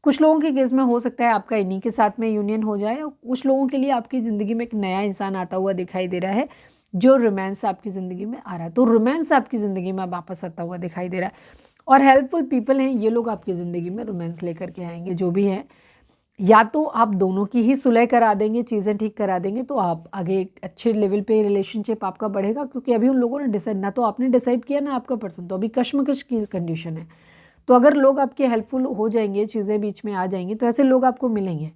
कुछ लोगों के केस में हो सकता है आपका इन्हीं के साथ में यूनियन हो जाए, और कुछ लोगों के लिए आपकी ज़िंदगी में एक नया इंसान आता हुआ दिखाई दे रहा है जो रोमांस आपकी ज़िंदगी में आ रहा है। तो रोमांस आपकी ज़िंदगी में वापस आता हुआ दिखाई दे रहा है। और हेल्पफुल पीपल हैं, ये लोग आपकी ज़िंदगी में रोमांस लेकर के आएंगे। जो भी है, या तो आप दोनों की ही सुलह करा देंगे, चीज़ें ठीक करा देंगे, तो आप आगे एक अच्छे लेवल पे रिलेशनशिप आपका बढ़ेगा, क्योंकि अभी उन लोगों ने डिसाइड, ना तो आपने डिसाइड किया ना आपका पर्सन, तो अभी कश्मकश की कंडीशन है। तो अगर लोग आपके हेल्पफुल हो जाएंगे, चीज़ें बीच में आ जाएंगी, तो ऐसे लोग आपको मिलेंगे,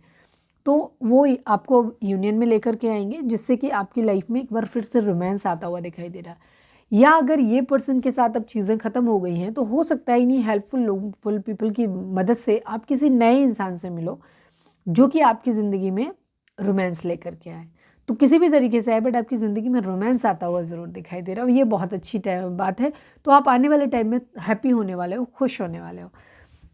तो वो आपको यूनियन में लेकर के आएंगे, जिससे कि आपकी लाइफ में एक बार फिर से रोमांस आता हुआ दिखाई दे रहा है। या अगर ये पर्सन के साथ अब चीज़ें ख़त्म हो गई हैं, तो हो सकता है इन्हीं हेल्पफुल पीपल की मदद से आप किसी नए इंसान से मिलो जो कि आपकी ज़िंदगी में रोमांस लेकर के आए। तो किसी भी तरीके से आए, बट आपकी ज़िंदगी में रोमांस आता हुआ ज़रूर दिखाई दे रहा है। ये बहुत अच्छी बात है। तो आप आने वाले टाइम में हैप्पी होने वाले हो, खुश होने वाले हो।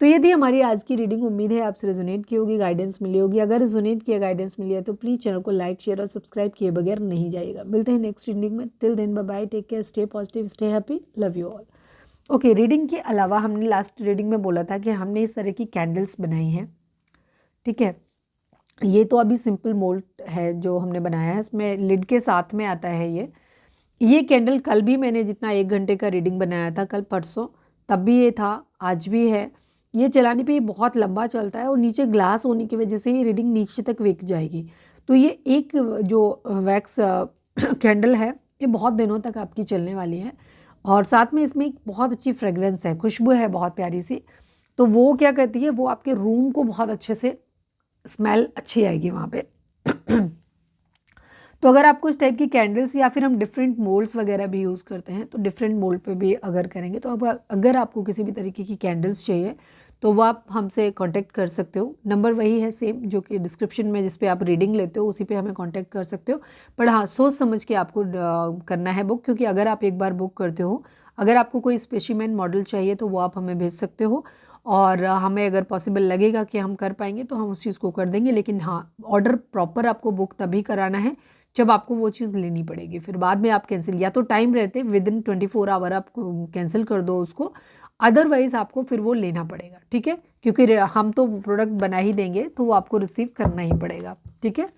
तो ये थी हमारी आज की रीडिंग। उम्मीद है आपसे रेजोनेट की होगी, गाइडेंस मिली होगी। अगर रेजोनेट किया, गाइडेंस मिली है, तो प्लीज़ चैनल को लाइक, शेयर और सब्सक्राइब किए बगैर नहीं जाइएगा। मिलते हैं नेक्स्ट रीडिंग में। Till then bye bye, take care, stay positive, stay happy, love you all. Okay, reading के अलावा हमने लास्ट रीडिंग में बोला था कि हमने इस तरह की कैंडल्स बनाई हैं, ठीक है। ये तो अभी सिंपल मोल्ड है जो हमने बनाया है, इसमें लिड के साथ में आता है ये कैंडल कल भी मैंने जितना 1 घंटे का रीडिंग बनाया था, कल परसों, तब भी ये था, आज भी है। ये चलाने पे ये बहुत लंबा चलता है, और नीचे ग्लास होने की वजह से ये रीडिंग नीचे तक विक जाएगी। तो ये एक जो वैक्स कैंडल है, ये बहुत दिनों तक आपकी चलने वाली है, और साथ में इसमें एक बहुत अच्छी फ्रेगरेंस है, खुशबू है बहुत प्यारी सी। तो वो क्या कहती है, वो आपके रूम को बहुत अच्छे से, स्मेल अच्छी आएगी वहाँ पे। तो अगर आपको इस टाइप की कैंडल्स, या फिर हम डिफरेंट मोल्ड्स वगैरह भी यूज़ करते हैं, तो डिफरेंट मोल्ड पे भी अगर करेंगे, तो अब अगर आपको किसी भी तरीके की कैंडल्स चाहिए, तो वो आप हमसे कांटेक्ट कर सकते हो। नंबर वही है सेम जो कि डिस्क्रिप्शन में, जिस पे आप रीडिंग लेते हो, उसी पे हमें कांटेक्ट कर सकते हो। पर हाँ, सोच समझ के आपको करना है बुक, क्योंकि अगर आप एक बार बुक करते हो, अगर आपको कोई स्पेसिमेन मॉडल चाहिए, तो वो आप हमें भेज सकते हो, और हमें अगर पॉसिबल लगेगा कि हम कर पाएंगे तो हम उस चीज़ को कर देंगे। लेकिन हाँ, ऑर्डर प्रॉपर आपको बुक तभी कराना है जब आपको वो चीज़ लेनी पड़ेगी। फिर बाद में आप कैंसिल, या तो टाइम रहते विदिन 24 आवर आप कैंसिल कर दो उसको, अदरवाइज़ आपको फिर वो लेना पड़ेगा, ठीक है। क्योंकि हम तो प्रोडक्ट बना ही देंगे, तो वो आपको रिसीव करना ही पड़ेगा, ठीक है।